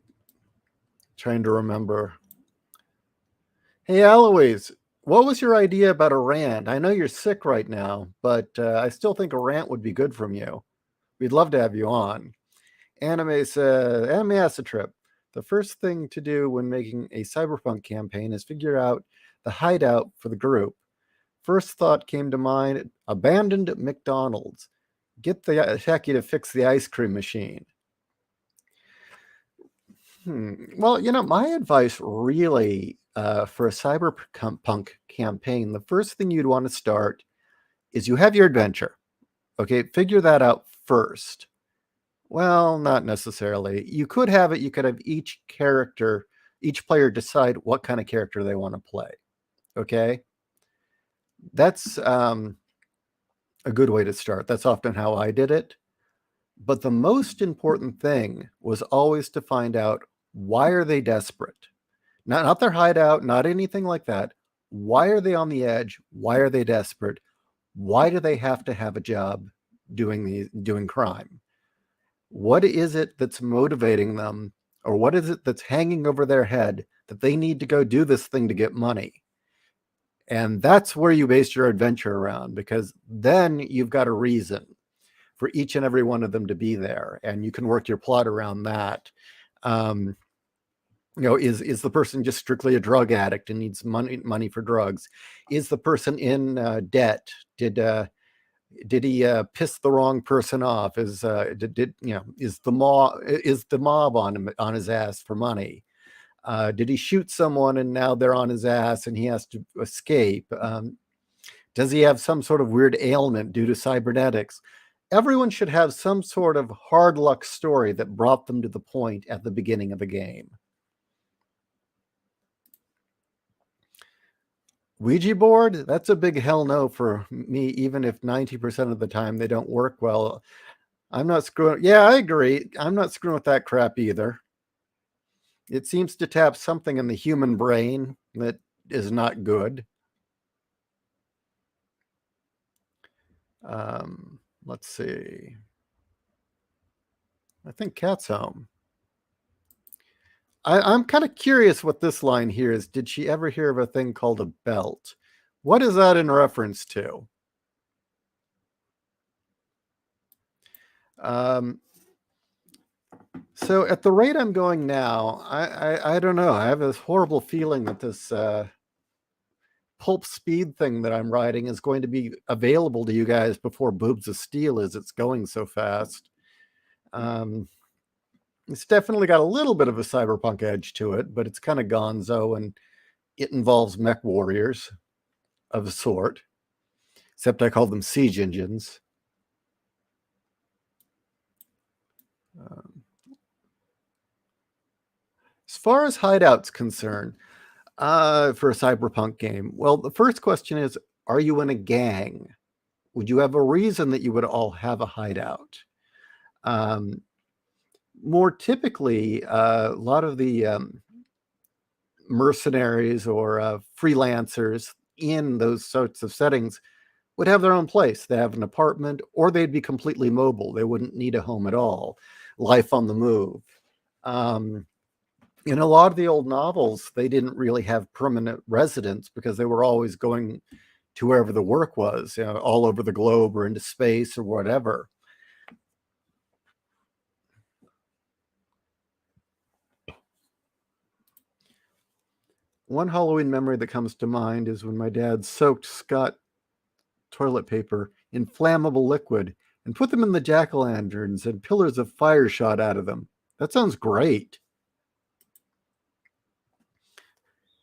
trying to remember. Hey, Eloise, what was your idea about a rant? I know you're sick right now, but I still think a rant would be good from you. We'd love to have you on. Anime says, Anime Acid Trip. The first thing to do when making a cyberpunk campaign is figure out the hideout for the group. First thought came to mind, abandoned McDonald's. Get the techie to fix the ice cream machine. Well, my advice really for a cyberpunk campaign, the first thing you'd want to start is you have your adventure. Okay, figure that out first. Well, not necessarily. You could have each player decide what kind of character they want to play. Okay? That's a good way to start. That's often how I did it. But the most important thing was always to find out, why are they desperate? Not their hideout, not anything like that. Why are they on the edge? Why are they desperate? Why do they have to have a job doing crime? What is it that's motivating them, or what is it that's hanging over their head that they need to go do this thing to get money? And that's where you base your adventure around, because then you've got a reason for each and every one of them to be there, and you can work your plot around that. Is the person just strictly a drug addict and needs money for drugs? Is the person in debt? Did he piss the wrong person off? Is the mob on his ass for money? Did he shoot someone and now they're on his ass and he has to escape? Does he have some sort of weird ailment due to cybernetics? Everyone should have some sort of hard luck story that brought them to the point at the beginning of a game. Ouija board? That's a big hell no for me, even if 90% of the time they don't work well. I'm not screwing. Yeah, I agree. I'm not screwing with that crap either. It seems to tap something in the human brain that is not good. Let's see. I think Cat's home. I'm kind of curious what this line here is. Did she ever hear of a thing called a belt? What is that in reference to? So at the rate I'm going now, I don't know. I have this horrible feeling that this pulp speed thing that I'm writing is going to be available to you guys before Boobs of Steel is. It's going so fast. It's definitely got a little bit of a cyberpunk edge to it, but it's kind of gonzo, and it involves mech warriors of a sort, except I call them siege engines. As far as hideouts concerned, for a cyberpunk game, well, the first question is, are you in a gang? Would you have a reason that you would all have a hideout? More typically, a lot of the mercenaries or freelancers in those sorts of settings would have their own place. They have an apartment, or they'd be completely mobile. They wouldn't need a home at all. Life on the move. In a lot of the old novels, they didn't really have permanent residence because they were always going to wherever the work was, all over the globe or into space or whatever. One Halloween memory that comes to mind is when my dad soaked Scott toilet paper in flammable liquid and put them in the jack-o'-lanterns, and pillars of fire shot out of them. That sounds great.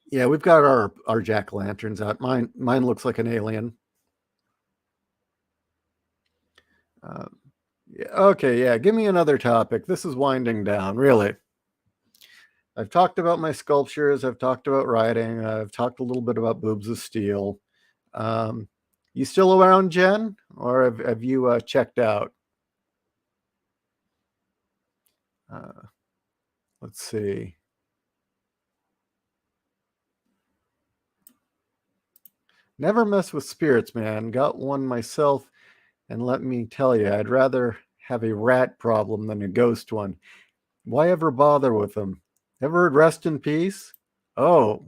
Yeah, we've got our jack-o'-lanterns out. Mine looks like an alien. Okay, yeah, give me another topic. This is winding down, really. I've talked about my sculptures. I've talked about writing. I've talked a little bit about Boobs of Steel. You still around, Jen? Or have you checked out? Let's see. Never mess with spirits, man. Got one myself, And let me tell you, I'd rather have a rat problem than a ghost one. Why ever bother with them? Ever heard rest in peace? Oh,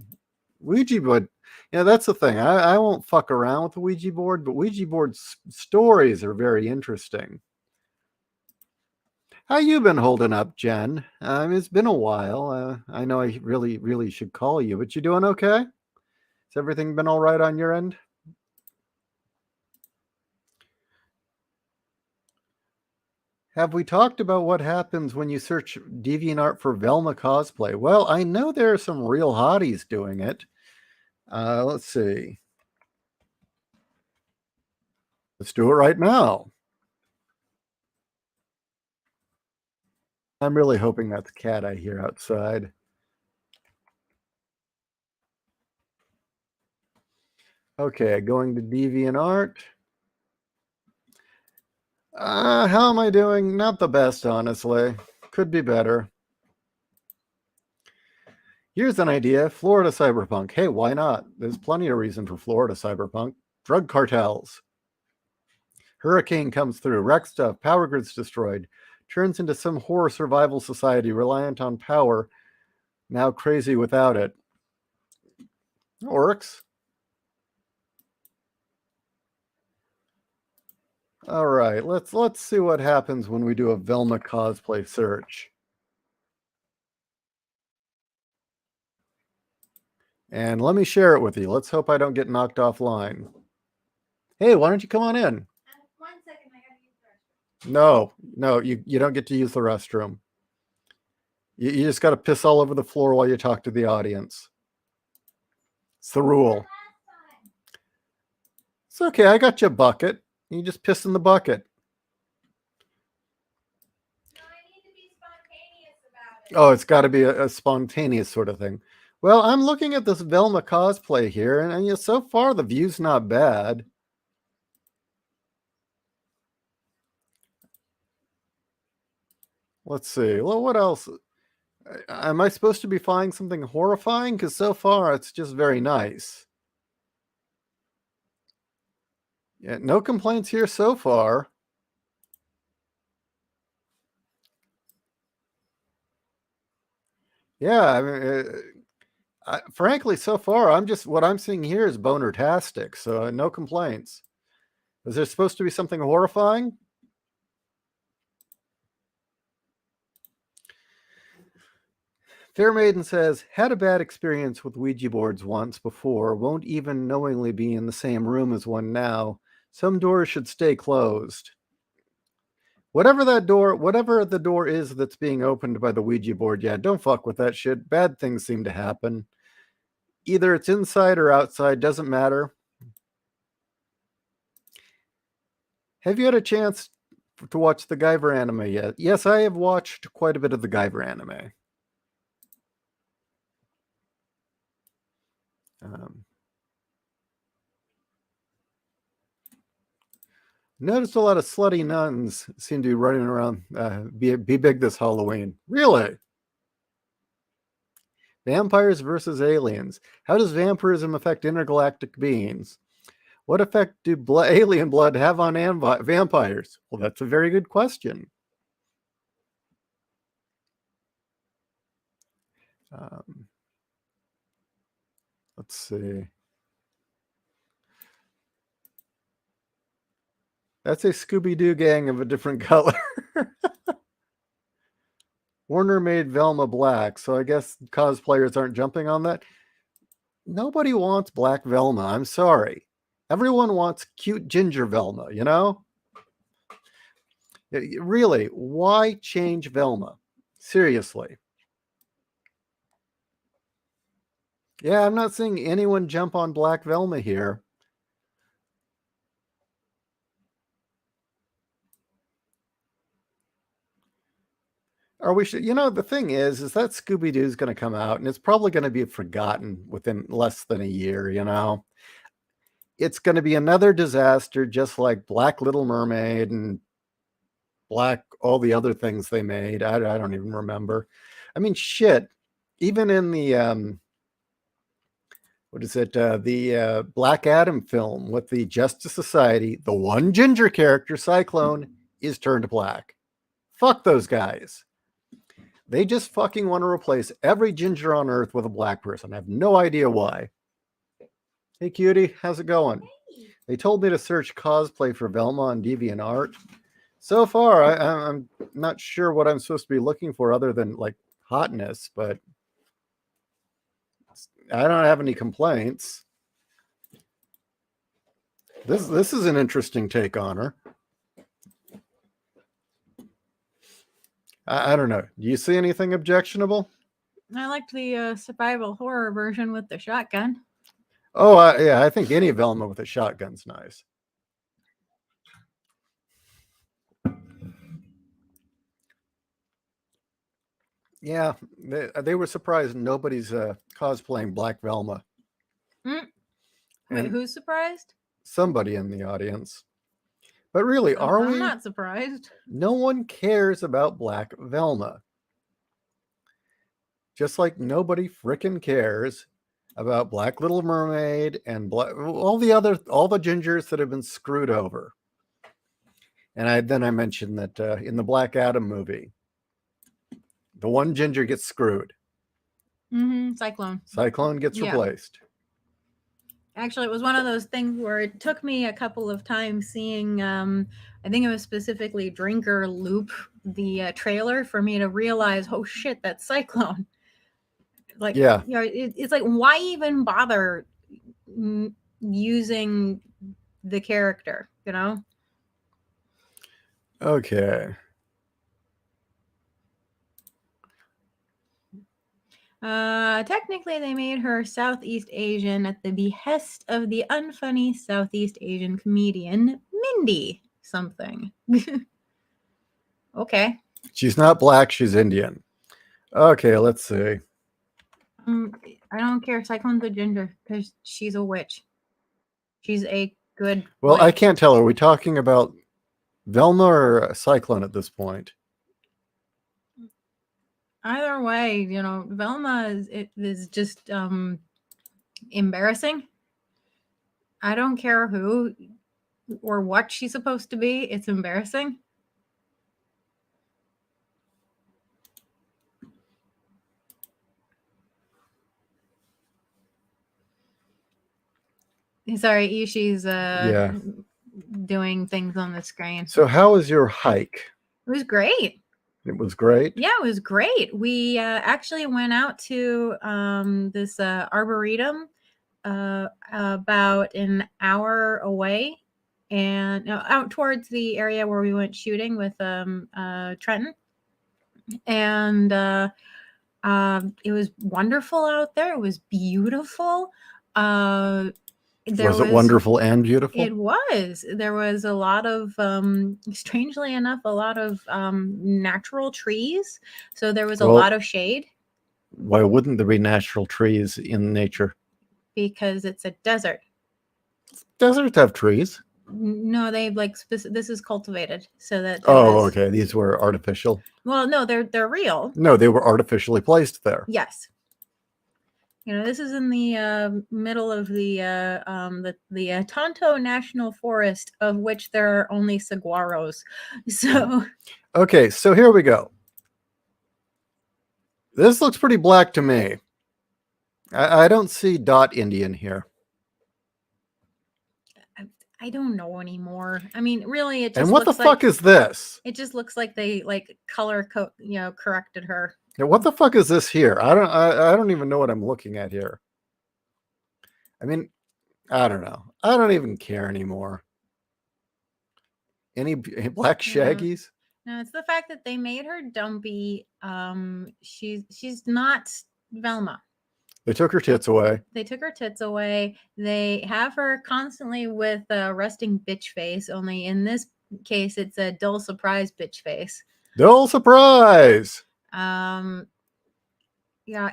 Ouija board. Yeah, that's the thing. I won't fuck around with the Ouija board, but Ouija board stories are very interesting. How you been holding up, Jen? It's been a while. I know I really should call you, but you doing okay? Has everything been all right on your end? Have we talked about what happens when you search DeviantArt for Velma cosplay? Well, I know there are some real hotties doing it. Let's see. Let's do it right now. I'm really hoping that's a cat I hear outside. Okay, going to DeviantArt. How am I doing? Not the best, honestly. Could be better. Here's an idea. Florida cyberpunk. Hey, why not? There's plenty of reason for Florida cyberpunk. Drug cartels. Hurricane comes through, wrecks stuff, power grid's destroyed, turns into some horror survival society reliant on power, now crazy without it. Works. All right, let's see what happens when we do a Velma cosplay search. And let me share it with you. Let's hope I don't get knocked offline. Hey, why don't you come on in? 1 second, I gotta use the restroom. No, you don't get to use the restroom. You just got to piss all over the floor while you talk to the audience. It's the rule. It's okay. I got you a bucket. You just piss in the bucket. No, I need to be spontaneous about it. Oh, it's got to be a spontaneous sort of thing. Well, I'm looking at this Velma cosplay here, and so far the view's not bad. Let's see. Well, what else? Am I supposed to be finding something horrifying? Because so far it's just very nice. Yeah, no complaints here so far. Yeah, I mean, frankly, so far what I'm seeing here is boner-tastic, so no complaints. Is there supposed to be something horrifying? Fair Maiden says, had a bad experience with Ouija boards once before, won't even knowingly be in the same room as one now. Some doors should stay closed. Whatever the door is that's being opened by the Ouija board, yeah, don't fuck with that shit. Bad things seem to happen. Either it's inside or outside, doesn't matter. Have you had a chance to watch the Guyver anime yet? Yes, I have watched quite a bit of the Guyver anime. Noticed a lot of slutty nuns seem to be running around, be big this Halloween. Really? Vampires versus aliens. How does vampirism affect intergalactic beings? What effect do alien blood have on vampires? Well, that's a very good question. Let's see. That's a Scooby-Doo gang of a different color. Warner made Velma black, so I guess cosplayers aren't jumping on that. Nobody wants black Velma. I'm sorry. Everyone wants cute ginger Velma, you know? Really, why change Velma? Seriously. Yeah, I'm not seeing anyone jump on black Velma here. Or we should, the thing is that Scooby-Doo's going to come out and it's probably going to be forgotten within less than a year, It's going to be another disaster, just like Black Little Mermaid and all the other things they made. I don't even remember. I mean, shit. Even in the what is it? The Black Adam film with the Justice Society. The one ginger character, Cyclone, is turned black. Fuck those guys. They just fucking want to replace every ginger on Earth with a black person. I have no idea why. Hey, cutie, how's it going? They told me to search cosplay for Velma on DeviantArt. So far, I'm not sure what I'm supposed to be looking for other than like hotness, but I don't have any complaints. This is an interesting take on her. I don't know. Do you see anything objectionable? I liked the survival horror version with the shotgun. Oh, yeah, I think any Velma with a shotgun's nice. Yeah, they were surprised nobody's cosplaying Black Velma. Wait, And who's surprised? somebody in the audience. But really, Oh, are I'm we? not surprised. No one cares about Black Velma. Just like nobody frickin' cares about Black Little Mermaid and all the gingers that have been screwed over. And I mentioned that in the Black Adam movie, the one ginger gets screwed. Cyclone. Cyclone gets Yeah. replaced. Actually, it was one of those things where it took me a couple of times seeing, I think it was specifically Drinker Loop, the trailer, for me to realize, oh shit, that's Cyclone. Like, Yeah. you know, it's like, why even bother using the character, you know? Okay. Technically, they made her Southeast Asian at the behest of the unfunny Southeast Asian comedian Mindy something. Okay. She's not black, she's Indian. Okay, let's see. I don't care. Cyclone's a ginger because she's a witch. She's a good. Well, I witch. can't tell. Are we talking about Velma or Cyclone at this point? Either way, you know, Velma is just embarrassing. I don't care who or what she's supposed to be. It's embarrassing. Sorry, Ishi's Yeah. doing things on the screen. So how was your hike? It was great. It was great. Yeah, it was great. We actually went out to this arboretum about an hour away, and out towards the area where we went shooting with Trenton. And it was wonderful out there. It was beautiful. Was it wonderful and beautiful? It was. There was a lot of, strangely enough, a lot of natural trees. So there was a lot of shade. Why wouldn't there be natural trees in nature? Because it's a desert. Deserts have trees. No, they this is cultivated so that. Oh, okay. These were artificial. Well, no, they're real. No, they were artificially placed there. Yes. You know, this is in the middle of the Tonto National Forest, of which there are only saguaros. So. Okay, so here we go. This looks pretty black to me. I don't see dot Indian here. I don't know anymore. I mean, really, it just. And what the fuck is this? It just looks like they color corrected her. Yeah, what the fuck is this here? I don't even know what I'm looking at here. I mean, I don't know. I don't even care anymore. Any black shaggies? No, it's the fact that they made her dumpy. She's not Velma. They took her tits away. They took her tits away. They have her constantly with a resting bitch face. Only in this case, it's a dull surprise bitch face. Dull surprise. Yeah,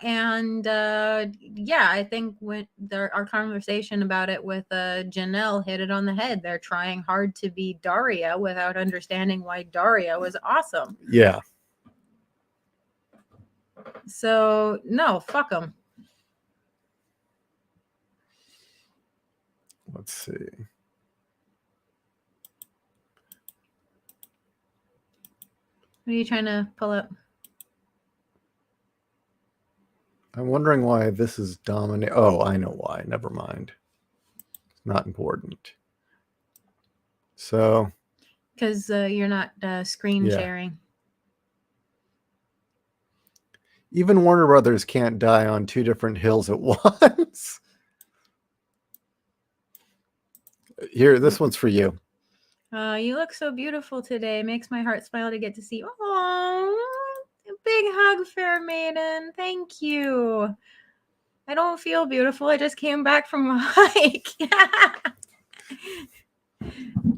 and I think when our conversation about it with Janelle hit it on the head. They're trying hard to be Daria without understanding why Daria was awesome. Yeah. So no, fuck them. Let's see. What are you trying to pull up? I'm wondering why this is dominate. Oh, I know why. Never mind. It's not important. So, Because you're not screen Yeah. sharing. even Warner Brothers can't die on two different hills at once. Here, this one's for you. You look so beautiful today. It makes my heart smile to get to see you. Oh, a big hug, Fair Maiden. Thank you. I don't feel beautiful. I just came back from a hike.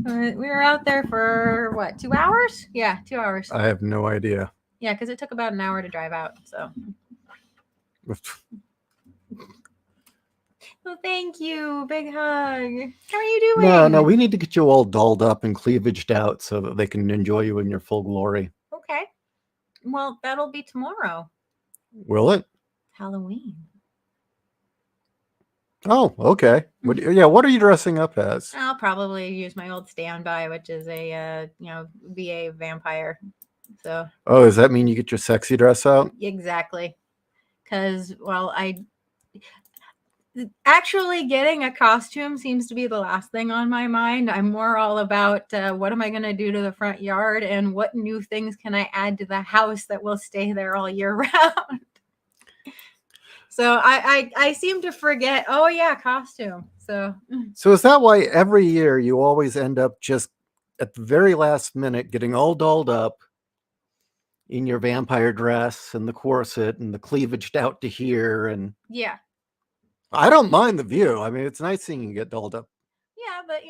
We were out there for what, 2 hours? Yeah, 2 hours. I have no idea. Yeah, because it took about an hour to drive out. So, well, thank you. Big hug. How are you doing? No, we need to get you all dolled up and cleavaged out so that they can enjoy you in your full glory. Okay. Well, that'll be tomorrow. Will it? Halloween. Oh, okay. What are you dressing up as? I'll probably use my old standby, which is a VA vampire. So. Oh, does that mean you get your sexy dress out? Exactly. Because, well, actually getting a costume seems to be the last thing on my mind. I'm more all about what am I going to do to the front yard and what new things can I add to the house that will stay there all year round. So I seem to forget, oh yeah, costume. So is that why every year you always end up just at the very last minute getting all dolled up in your vampire dress and the corset and the cleavaged out to here? And yeah. I don't mind the view. I mean, it's nice seeing you get dolled up. Yeah, but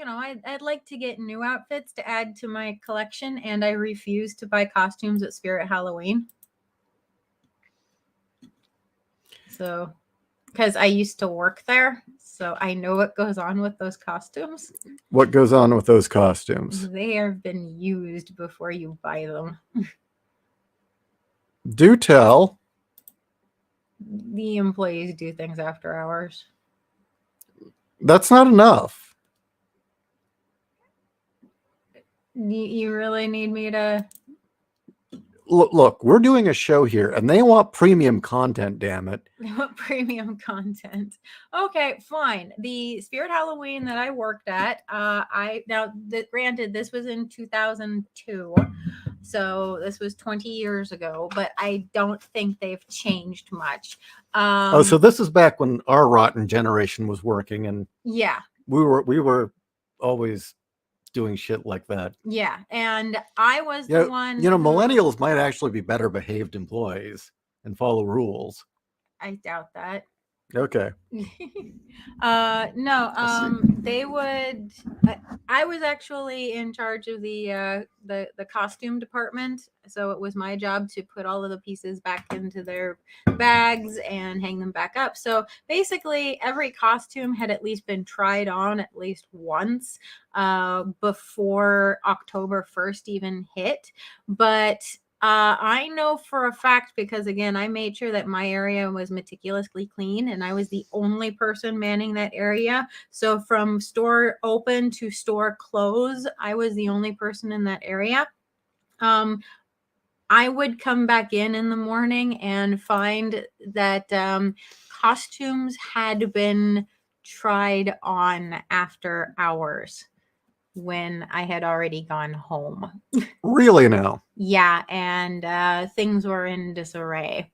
I'd like to get new outfits to add to my collection, and I refuse to buy costumes at Spirit Halloween. So, because I used to work there, so I know what goes on with those costumes. What goes on with those costumes? They have been used before you buy them. Do tell. The employees do things after hours. That's not enough. You really need me to... Look, we're doing a show here, and they want premium content, damn it. They want premium content. Okay, fine. The Spirit Halloween that I worked at, granted, this was in 2002, so this was 20 years ago, but I don't think they've changed much. So this is back when our rotten generation was working, and yeah, we were always doing shit like that. Yeah, and I was the one. Millennials might actually be better behaved employees and follow rules. I doubt that. Okay. No, they would. I was actually in charge of the costume department, so it was my job to put all of the pieces back into their bags and hang them back up. So basically, every costume had at least been tried on at least once before October 1st even hit, but. I know for a fact because, again, I made sure that my area was meticulously clean and I was the only person manning that area. So from store open to store close, I was the only person in that area. I would come back in the morning and find that costumes had been tried on after hours when I had already gone home. Really now? Yeah, and things were in disarray.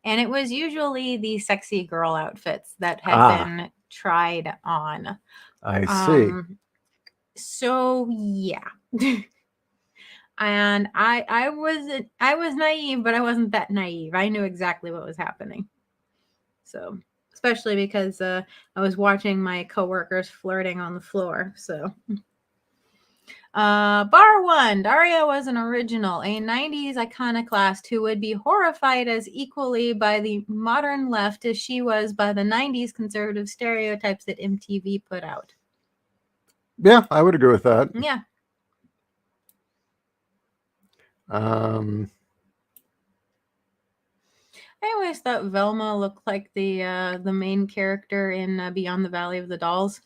And it was usually the sexy girl outfits that had been tried on. I see. So yeah. And I was naive, but I wasn't that naive. I knew exactly what was happening. So, especially because I was watching my coworkers flirting on the floor, so Bar 1, Daria was an original, a 90s iconoclast who would be horrified as equally by the modern left as she was by the 90s conservative stereotypes that MTV put out. Yeah, I would agree with that. Yeah. I always thought Velma looked like the main character in Beyond the Valley of the Dolls.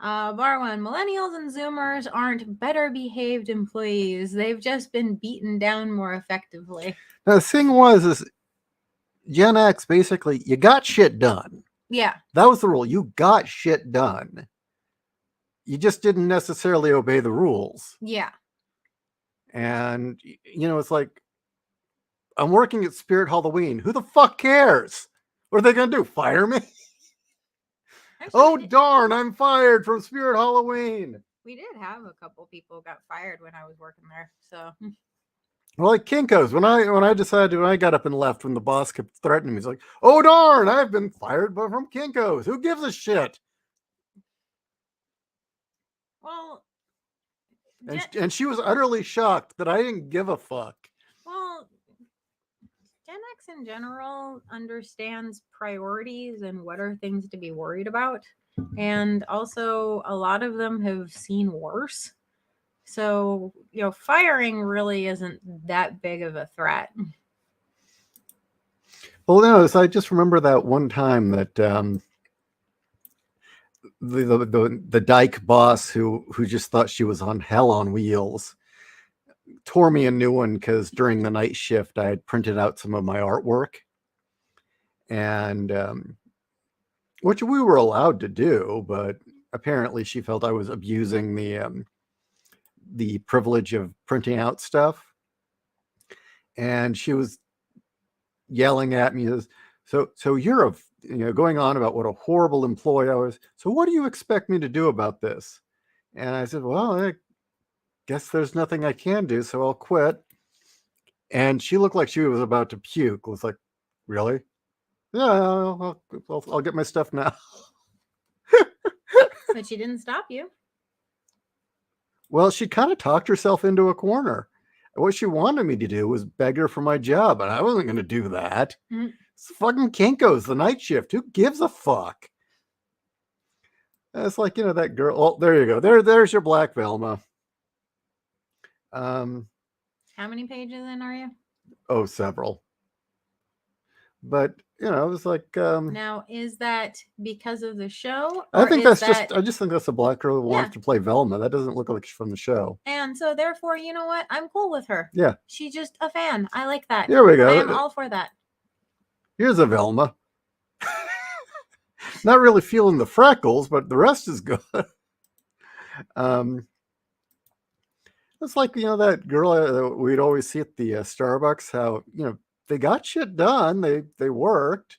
Bar one, millennials and Zoomers aren't better behaved employees. They've just been beaten down more effectively. Now, the thing is Gen X, basically, you got shit done. Yeah. That was the rule. You got shit done. You just didn't necessarily obey the rules. Yeah. And, it's like, I'm working at Spirit Halloween. Who the fuck cares? What are they going to do? Fire me? Actually, Darn, I'm fired from Spirit Halloween. We did have a couple people got fired when I was working there. So, well, like Kinko's, when I got up and left when the boss kept threatening me, he's like, oh darn, I've been fired from Kinko's. Who gives a shit? well, And she was utterly shocked that I didn't give a fuck. Well, Gen X in general understands priorities and what are things to be worried about. And also, a lot of them have seen worse. So, firing really isn't that big of a threat. Well, no, I just remember that one time that the dyke boss who just thought she was on hell on wheels tore me a new one because during the night shift I had printed out some of my artwork, and which we were allowed to do, but apparently she felt I was abusing the privilege of printing out stuff, and she was yelling at me as, so you're going on about what a horrible employee I was. So what do you expect me to do about this? And I said, well, I guess there's nothing I can do, so I'll quit. And she looked like she was about to puke. I was like, really? Yeah, I'll get my stuff now. But she didn't stop you. Well, she kind of talked herself into a corner. What she wanted me to do was beg her for my job, and I wasn't going to do that. Mm-hmm. It's fucking Kinko's, the night shift. Who gives a fuck? And it's like, that girl. Oh, there you go. There's your Black Velma. How many pages in are you? Oh, several. But it was like. Now, is that because of the show? I think I just think that's a black girl who wants to play Velma. That doesn't look like she's from the show. And so, therefore, you know what? I'm cool with her. Yeah. She's just a fan. I like that. Here we go. I am all for that. Here's a Velma. Not really feeling the freckles, but the rest is good. It's like, that girl we'd always see at the Starbucks, how, they got shit done. They worked,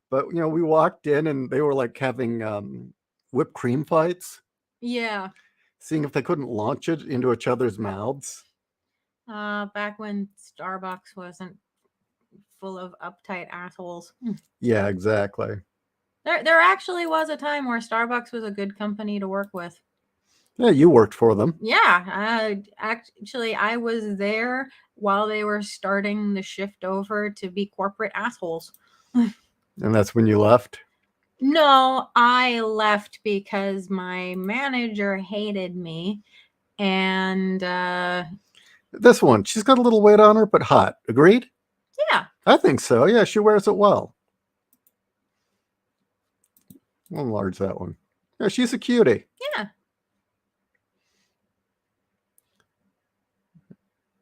but, we walked in and they were like having whipped cream fights. Yeah. Seeing if they couldn't launch it into each other's mouths. Back when Starbucks wasn't full of uptight assholes. Yeah, exactly. There actually was a time where Starbucks was a good company to work with. Yeah, you worked for them. Yeah, actually, I was there while they were starting the shift over to be corporate assholes. And that's when you left? No, I left because my manager hated me. And this one, she's got a little weight on her, but hot. Agreed? Yeah. I think so. Yeah, she wears it well. I'll enlarge that one. Yeah, she's a cutie. Yeah.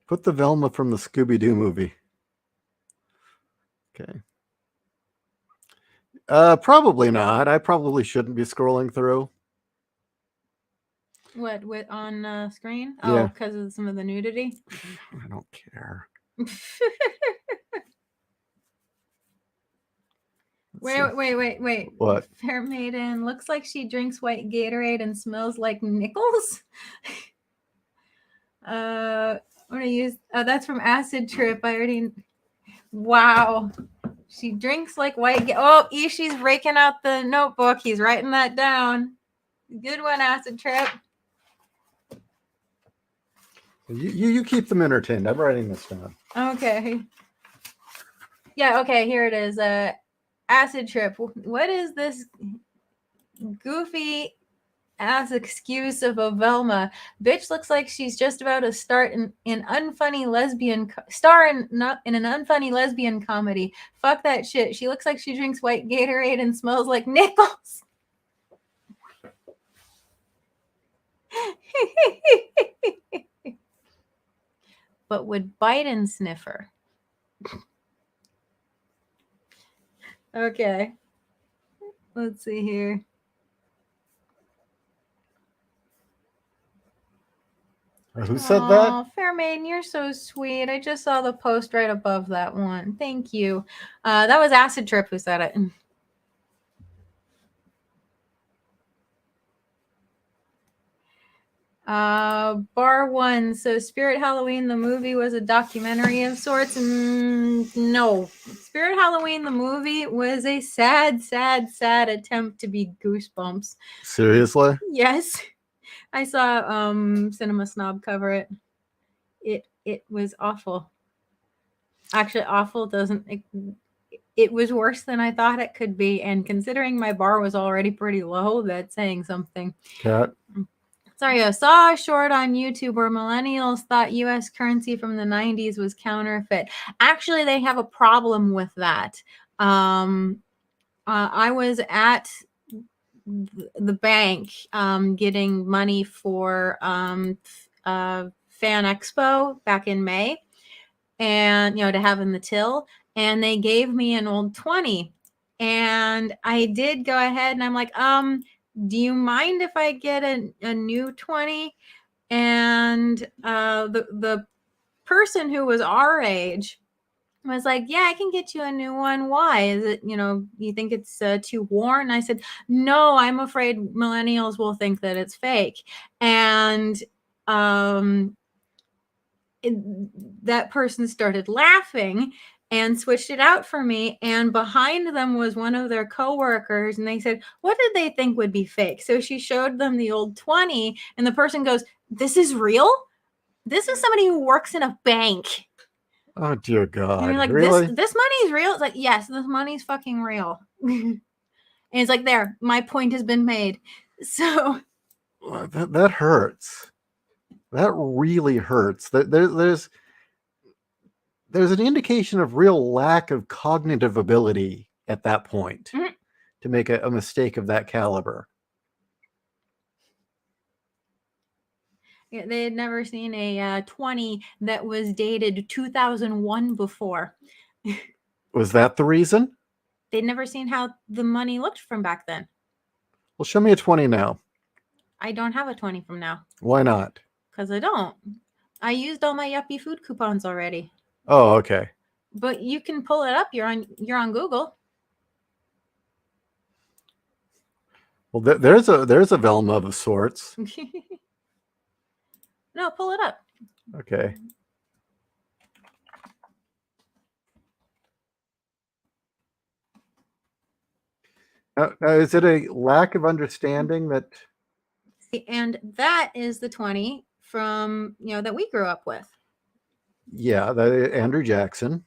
Put the Velma from the Scooby-Doo movie. Okay. Probably not. I probably shouldn't be scrolling through. What on screen? Yeah. Oh, because of some of the nudity? I don't care. Wait. What? Fair Maiden looks like she drinks white Gatorade and smells like nickels. I'm gonna use. Oh, that's from Acid Trip. I already. Wow. She drinks like white. Oh, Ishi's raking out the notebook. He's writing that down. Good one, Acid Trip. You keep them entertained. I'm writing this down. Okay. Yeah. Okay. Here it is. Acid Trip. What is this goofy ass excuse of a Velma. Bitch looks like she's just about to start in unfunny lesbian star in an unfunny lesbian comedy. Fuck that shit. She looks like she drinks white Gatorade and smells like nickels. But would Biden sniffer? Okay. Let's see here. Who said that? Oh, Fairmaiden, you're so sweet. I just saw the post right above that one. Thank you. That was Acid Trip who said it. Bar one. So Spirit Halloween, the movie, was a documentary of sorts. No. Spirit Halloween, the movie, was a sad attempt to be Goosebumps. Seriously? Yes. I saw Cinema Snob cover it. It was awful. Actually, awful doesn't... It was worse than I thought it could be, and considering my bar was already pretty low, that's saying something. Cat? Sorry, I saw a short on YouTube where millennials thought U.S. currency from the 90s was counterfeit. Actually, they have a problem with that. I was at the bank getting money for Fan Expo back in May, and to have in the till, and they gave me an old 20, and I did go ahead and I'm like, do you mind if I get a new 20? And the person who was our age was like, yeah, I can get you a new one. Why? Is it, you think it's too worn? I said, no, I'm afraid millennials will think that it's fake. And that person started laughing and switched it out for me, and behind them was one of their coworkers, and they said, what did they think would be fake? So she showed them the old 20, and the person goes, this is real? This is somebody who works in a bank. Oh dear God. And you're like, really? This money's real? It's like, yes, this money's fucking real. And it's like, there, my point has been made. So that hurts. That really hurts. There's an indication of real lack of cognitive ability at that point to make a mistake of that caliber. Yeah, they had never seen a 20 that was dated 2001 before. Was that the reason? They'd never seen how the money looked from back then. Well, show me a 20 now. I don't have a 20 from now. Why not? Because I don't. I used all my Yuppie food coupons already. Oh, okay. But you can pull it up. You're on Google. Well, there's a Velma of sorts. No, pull it up. Okay. Now, is it a lack of understanding that? And that is the 20 from, that we grew up with. Yeah, that Andrew Jackson.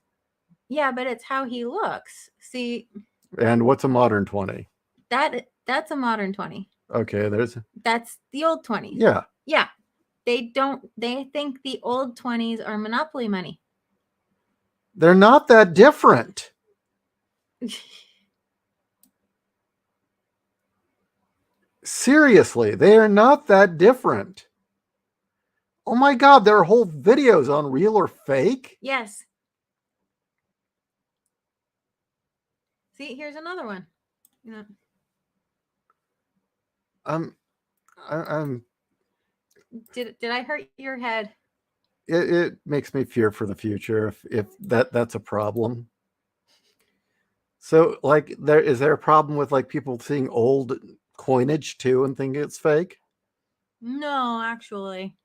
Yeah, but it's how he looks. See. And what's a modern 20? That's a modern 20. Okay, that's the old 20. Yeah. Yeah. They think the old 20s are Monopoly money. They're not that different. Seriously, they are not that different. Oh my God, there are whole videos on real or fake. Yes. See, here's another one. Did I hurt your head? It makes me fear for the future if that's a problem. So, like, is there a problem with like people seeing old coinage too and think it's fake? No, actually.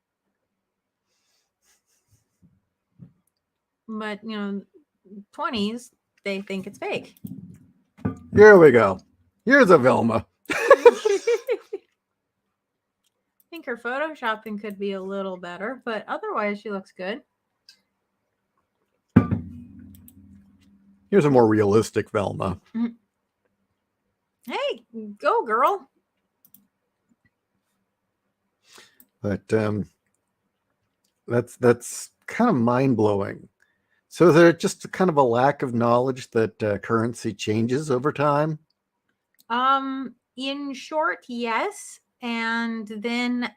But 20s, they think it's fake. Here we go. Here's a Velma. I think her photoshopping could be a little better, but otherwise she looks good. Here's a more realistic Velma. Hey, go girl. But that's kind of mind blowing. So is there just kind of a lack of knowledge that currency changes over time? In short, yes. And then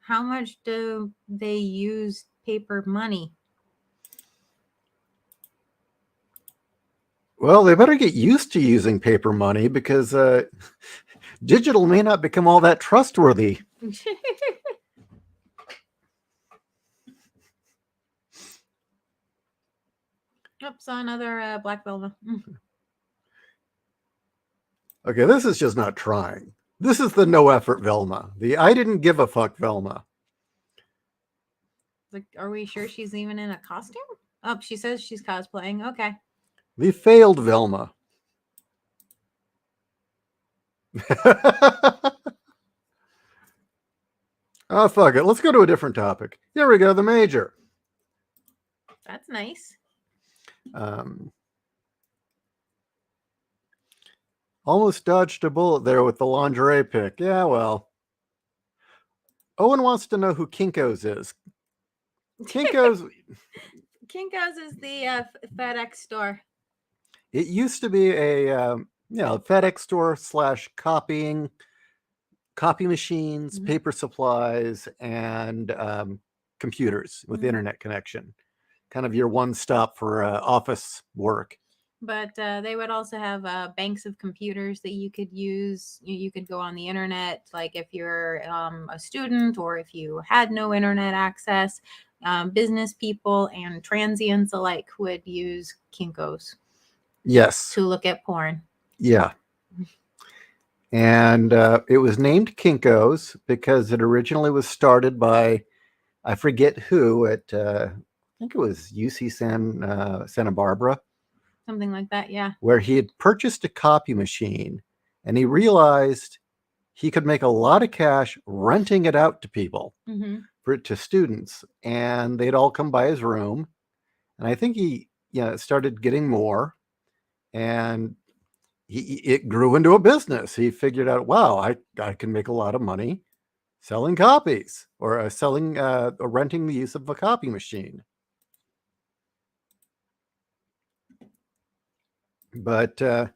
how much do they use paper money? Well, they better get used to using paper money because digital may not become all that trustworthy. Oops, another black Velma. Okay, this is just not trying. This is the no effort Velma. The I didn't give a fuck Velma. Like, are we sure she's even in a costume? Oh, she says she's cosplaying. Okay. The failed Velma. Oh, fuck it. Let's go to a different topic. Here we go, the Major. That's nice. Almost dodged a bullet there with the lingerie pick. Yeah, well. Owen wants to know who Kinko's is. Kinko's... Kinko's is the FedEx store. It used to be a FedEx store / copy machines, paper supplies, and computers with internet connection. Kind of your one stop for office work. But they would also have banks of computers that you could use. You could go on the internet, like if you're a student or if you had no internet access. Business people and transients alike would use Kinko's. Yes. To look at porn. Yeah. And it was named Kinko's because it originally was started by, I forget who, at I think it was UC Santa Barbara. Something like that, yeah. Where he had purchased a copy machine and he realized he could make a lot of cash renting it out to people, to students. And they'd all come by his room. And I think he started getting more. And it grew into a business. He figured out, wow, I can make a lot of money selling copies or selling or renting the use of a copy machine. But that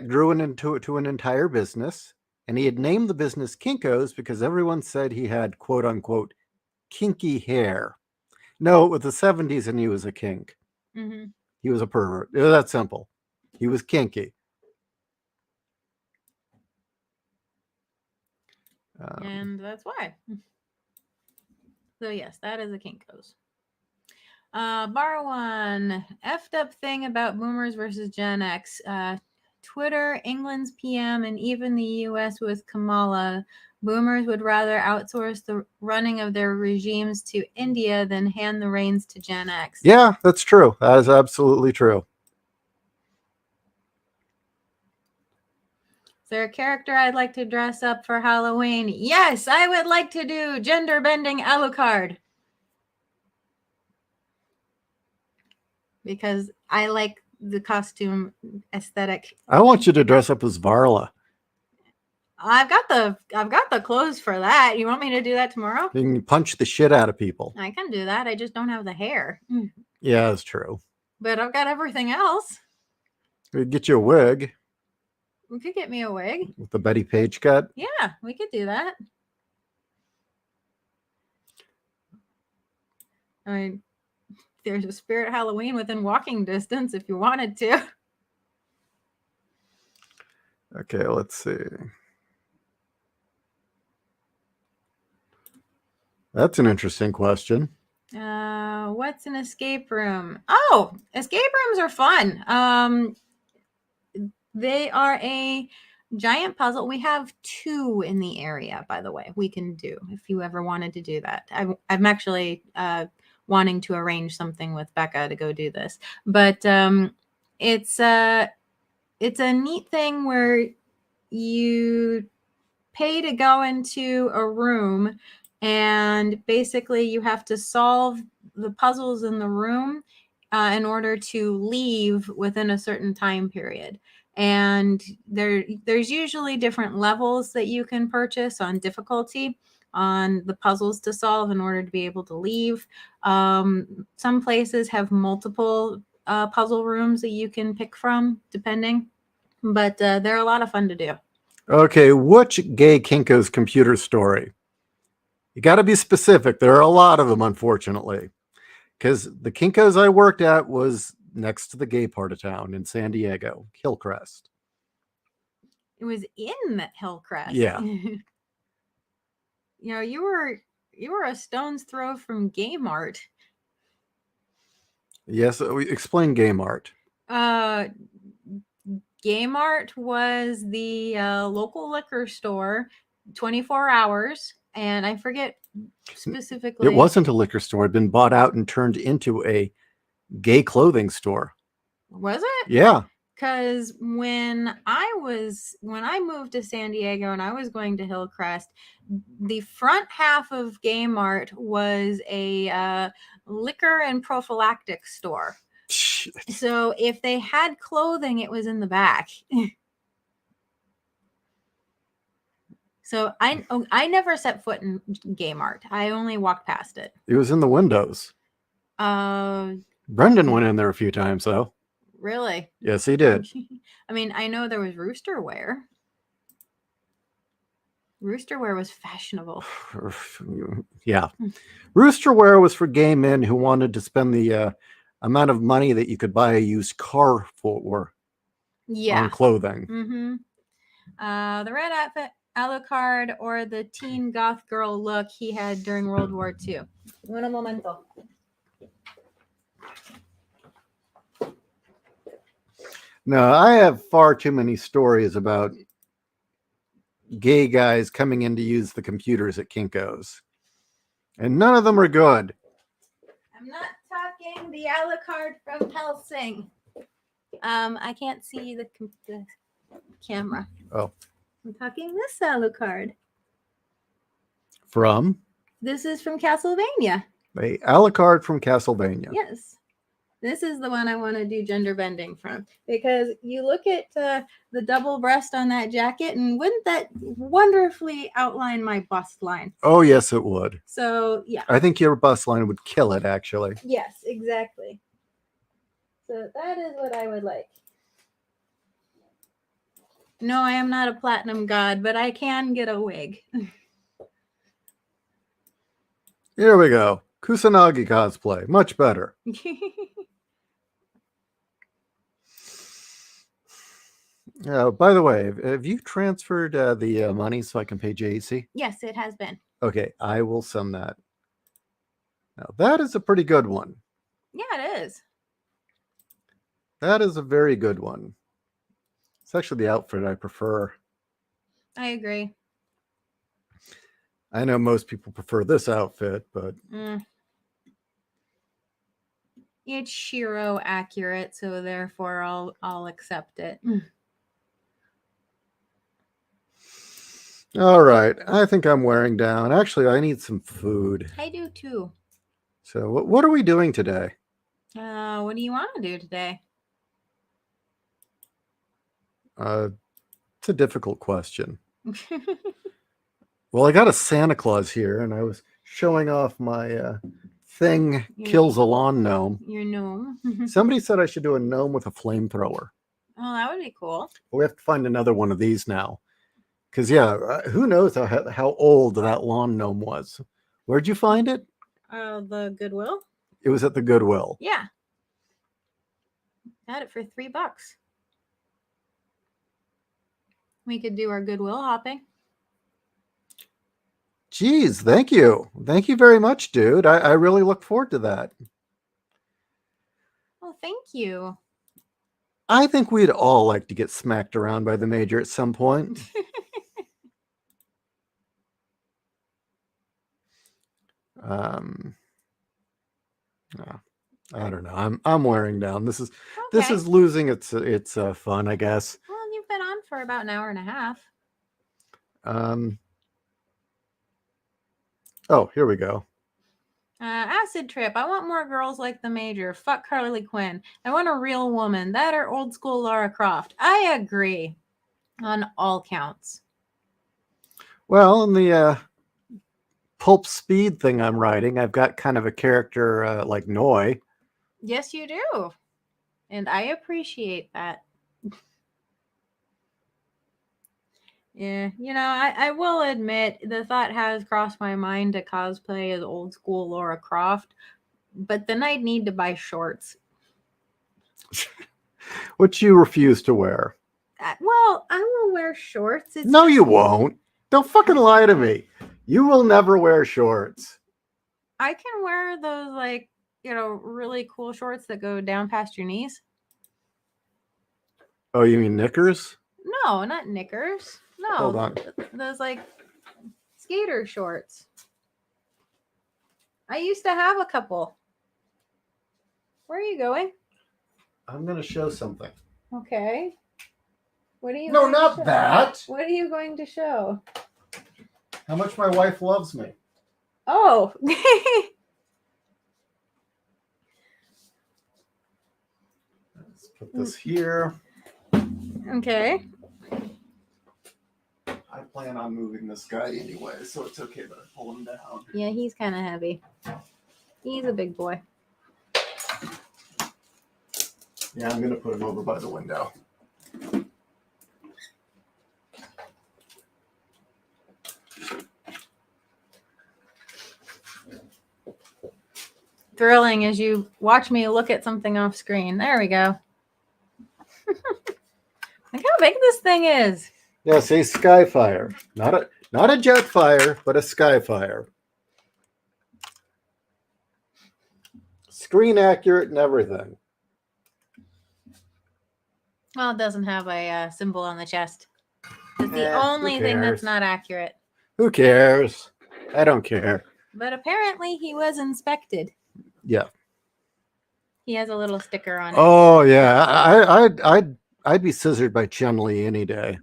grew into an entire business. And he had named the business Kinko's because everyone said he had, quote unquote, kinky hair. No, it was the 70s and he was a kink. He was a pervert. It was that simple. He was kinky. And that's why. So yes, that is a Kinko's. Bar one, effed up thing about boomers versus Gen X. Twitter, England's PM, and even the US with Kamala. Boomers would rather outsource the running of their regimes to India than hand the reins to Gen X. Yeah, that's true. That is absolutely true. Is there a character I'd like to dress up for Halloween? Yes, I would like to do gender bending Alucard. Because I like the costume aesthetic. I want you to dress up as Varla. I've got the clothes for that. You want me to do that tomorrow? You can punch the shit out of people. I can do that. I just don't have the hair. Yeah, that's true. But I've got everything else. We'd get you a wig. We could get me a wig. With the Betty Page cut? Yeah, we could do that. I mean, there's a Spirit Halloween within walking distance if you wanted to. Okay, let's see. That's an interesting question. What's an escape room? Oh, escape rooms are fun. They are a giant puzzle. We have 2 in the area, by the way, we can do if you ever wanted to do that. I'm actually wanting to arrange something with Becca to go do this. But it's a neat thing where you pay to go into a room and basically you have to solve the puzzles in the room in order to leave within a certain time period. And there's usually different levels that you can purchase on difficulty. on the puzzles to solve in order to be able to leave. Some places have multiple puzzle rooms that you can pick from, depending. But they're a lot of fun to do. Okay, which gay Kinko's computer story? You got to be specific. There are a lot of them, unfortunately, because the Kinko's I worked at was next to the gay part of town in San Diego, Hillcrest. It was in Hillcrest. Yeah. You know, you were a stone's throw from Gay Mart. Yes, explain Gay Mart. Gay Mart was the local liquor store, 24 hours, and I forget specifically. It wasn't a liquor store. It had been bought out and turned into a gay clothing store. Was it? Yeah. Because when I moved to San Diego and I was going to Hillcrest, the front half of Gay Mart was a liquor and prophylactic store. So if they had clothing, it was in the back. So I never set foot in Gay Mart. I only walked past it. It was in the windows. Brendan went in there a few times, though. Really? Yes, he did. I mean, I know there was Rooster Wear. Rooster Wear was fashionable. Yeah. Rooster Wear was for gay men who wanted to spend the amount of money that you could buy a used car for on clothing. Mm-hmm. The red outfit, Alucard, or the teen goth girl look he had during World War II. Un momento. No, I have far too many stories about gay guys coming in to use the computers at Kinko's. And none of them are good. I'm not talking the Alucard from Helsing. I can't see the camera. Oh. I'm talking this Alucard. From? This is from Castlevania. A Alucard from Castlevania. Yes. This is the one I want to do gender bending from, because you look at the double breast on that jacket, and wouldn't that wonderfully outline my bust line? Oh, yes, it would. So, yeah. I think your bust line would kill it, actually. Yes, exactly. So that is what I would like. No, I am not a platinum god, but I can get a wig. Here we go. Kusanagi cosplay. Much better. By the way, have you transferred the money so I can pay JEC? Yes, it has been. Okay, I will send that. Now, that is a pretty good one. Yeah, it is. That is a very good one. It's actually the outfit I prefer. I agree. I know most people prefer this outfit, but... It's Shiro accurate, so therefore I'll accept it. All right, I think I'm wearing down. Actually, I need some food. I do too. So what are we doing today? What do you want to do today? It's a difficult question. Well, I got a Santa Claus here, and I was showing off my thing kills a lawn gnome. Your gnome. Somebody said I should do a gnome with a flamethrower. Oh, that would be cool. We have to find another one of these now. Because, yeah, who knows how old that lawn gnome was. Where'd you find it? The Goodwill. It was at the Goodwill. Yeah. Got it for $3. We could do our Goodwill hopping. Geez, thank you. Thank you very much, dude. I really look forward to that. Well, thank you. I think we'd all like to get smacked around by the Major at some point. I don't know. I'm wearing down. This is losing its fun, I guess. Well, you've been on for about an hour and a half. Oh, here we go. Acid trip. I want more girls like the Major. Fuck Harley Quinn. I want a real woman. That or old school Lara Croft. I agree on all counts. Well, in the pulp speed thing I'm writing. I've got kind of a character like Noi. Yes, you do. And I appreciate that. Yeah, I will admit the thought has crossed my mind to cosplay as old school Laura Croft, but then I'd need to buy shorts. Which you refuse to wear. Well, I will wear shorts. No, you won't. Don't fucking lie to me. You will never wear shorts. I can wear those, like, really cool shorts that go down past your knees. Oh, you mean knickers? No, not knickers. No. Hold on. Those, like, skater shorts. I used to have a couple. Where are you going? I'm going to show something. Okay. What are you No, going to not show? that. What are you going to show? How much my wife loves me. Oh. Let's put this here. Okay. I plan on moving this guy anyway, so it's okay that I pull him down. Yeah, he's kind of heavy. He's a big boy. Yeah, I'm going to put him over by the window. Thrilling as you watch me look at something off screen. There we go. Look how big this thing is. Yes, a Skyfire. Not a Jetfire, but a Skyfire. Screen accurate and everything. Well, it doesn't have a symbol on the chest. It's the Who only thing that's cares? not accurate. Who cares? I don't care. But apparently he was inspected. Yeah. He has a little sticker on it. Oh yeah, I'd be scissored by Chun-Li any day.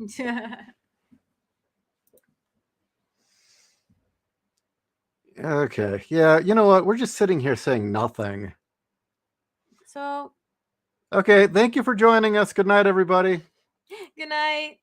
Okay. Yeah, you know what? We're just sitting here saying nothing. So, Okay, thank you for joining us. Good night, everybody. good night.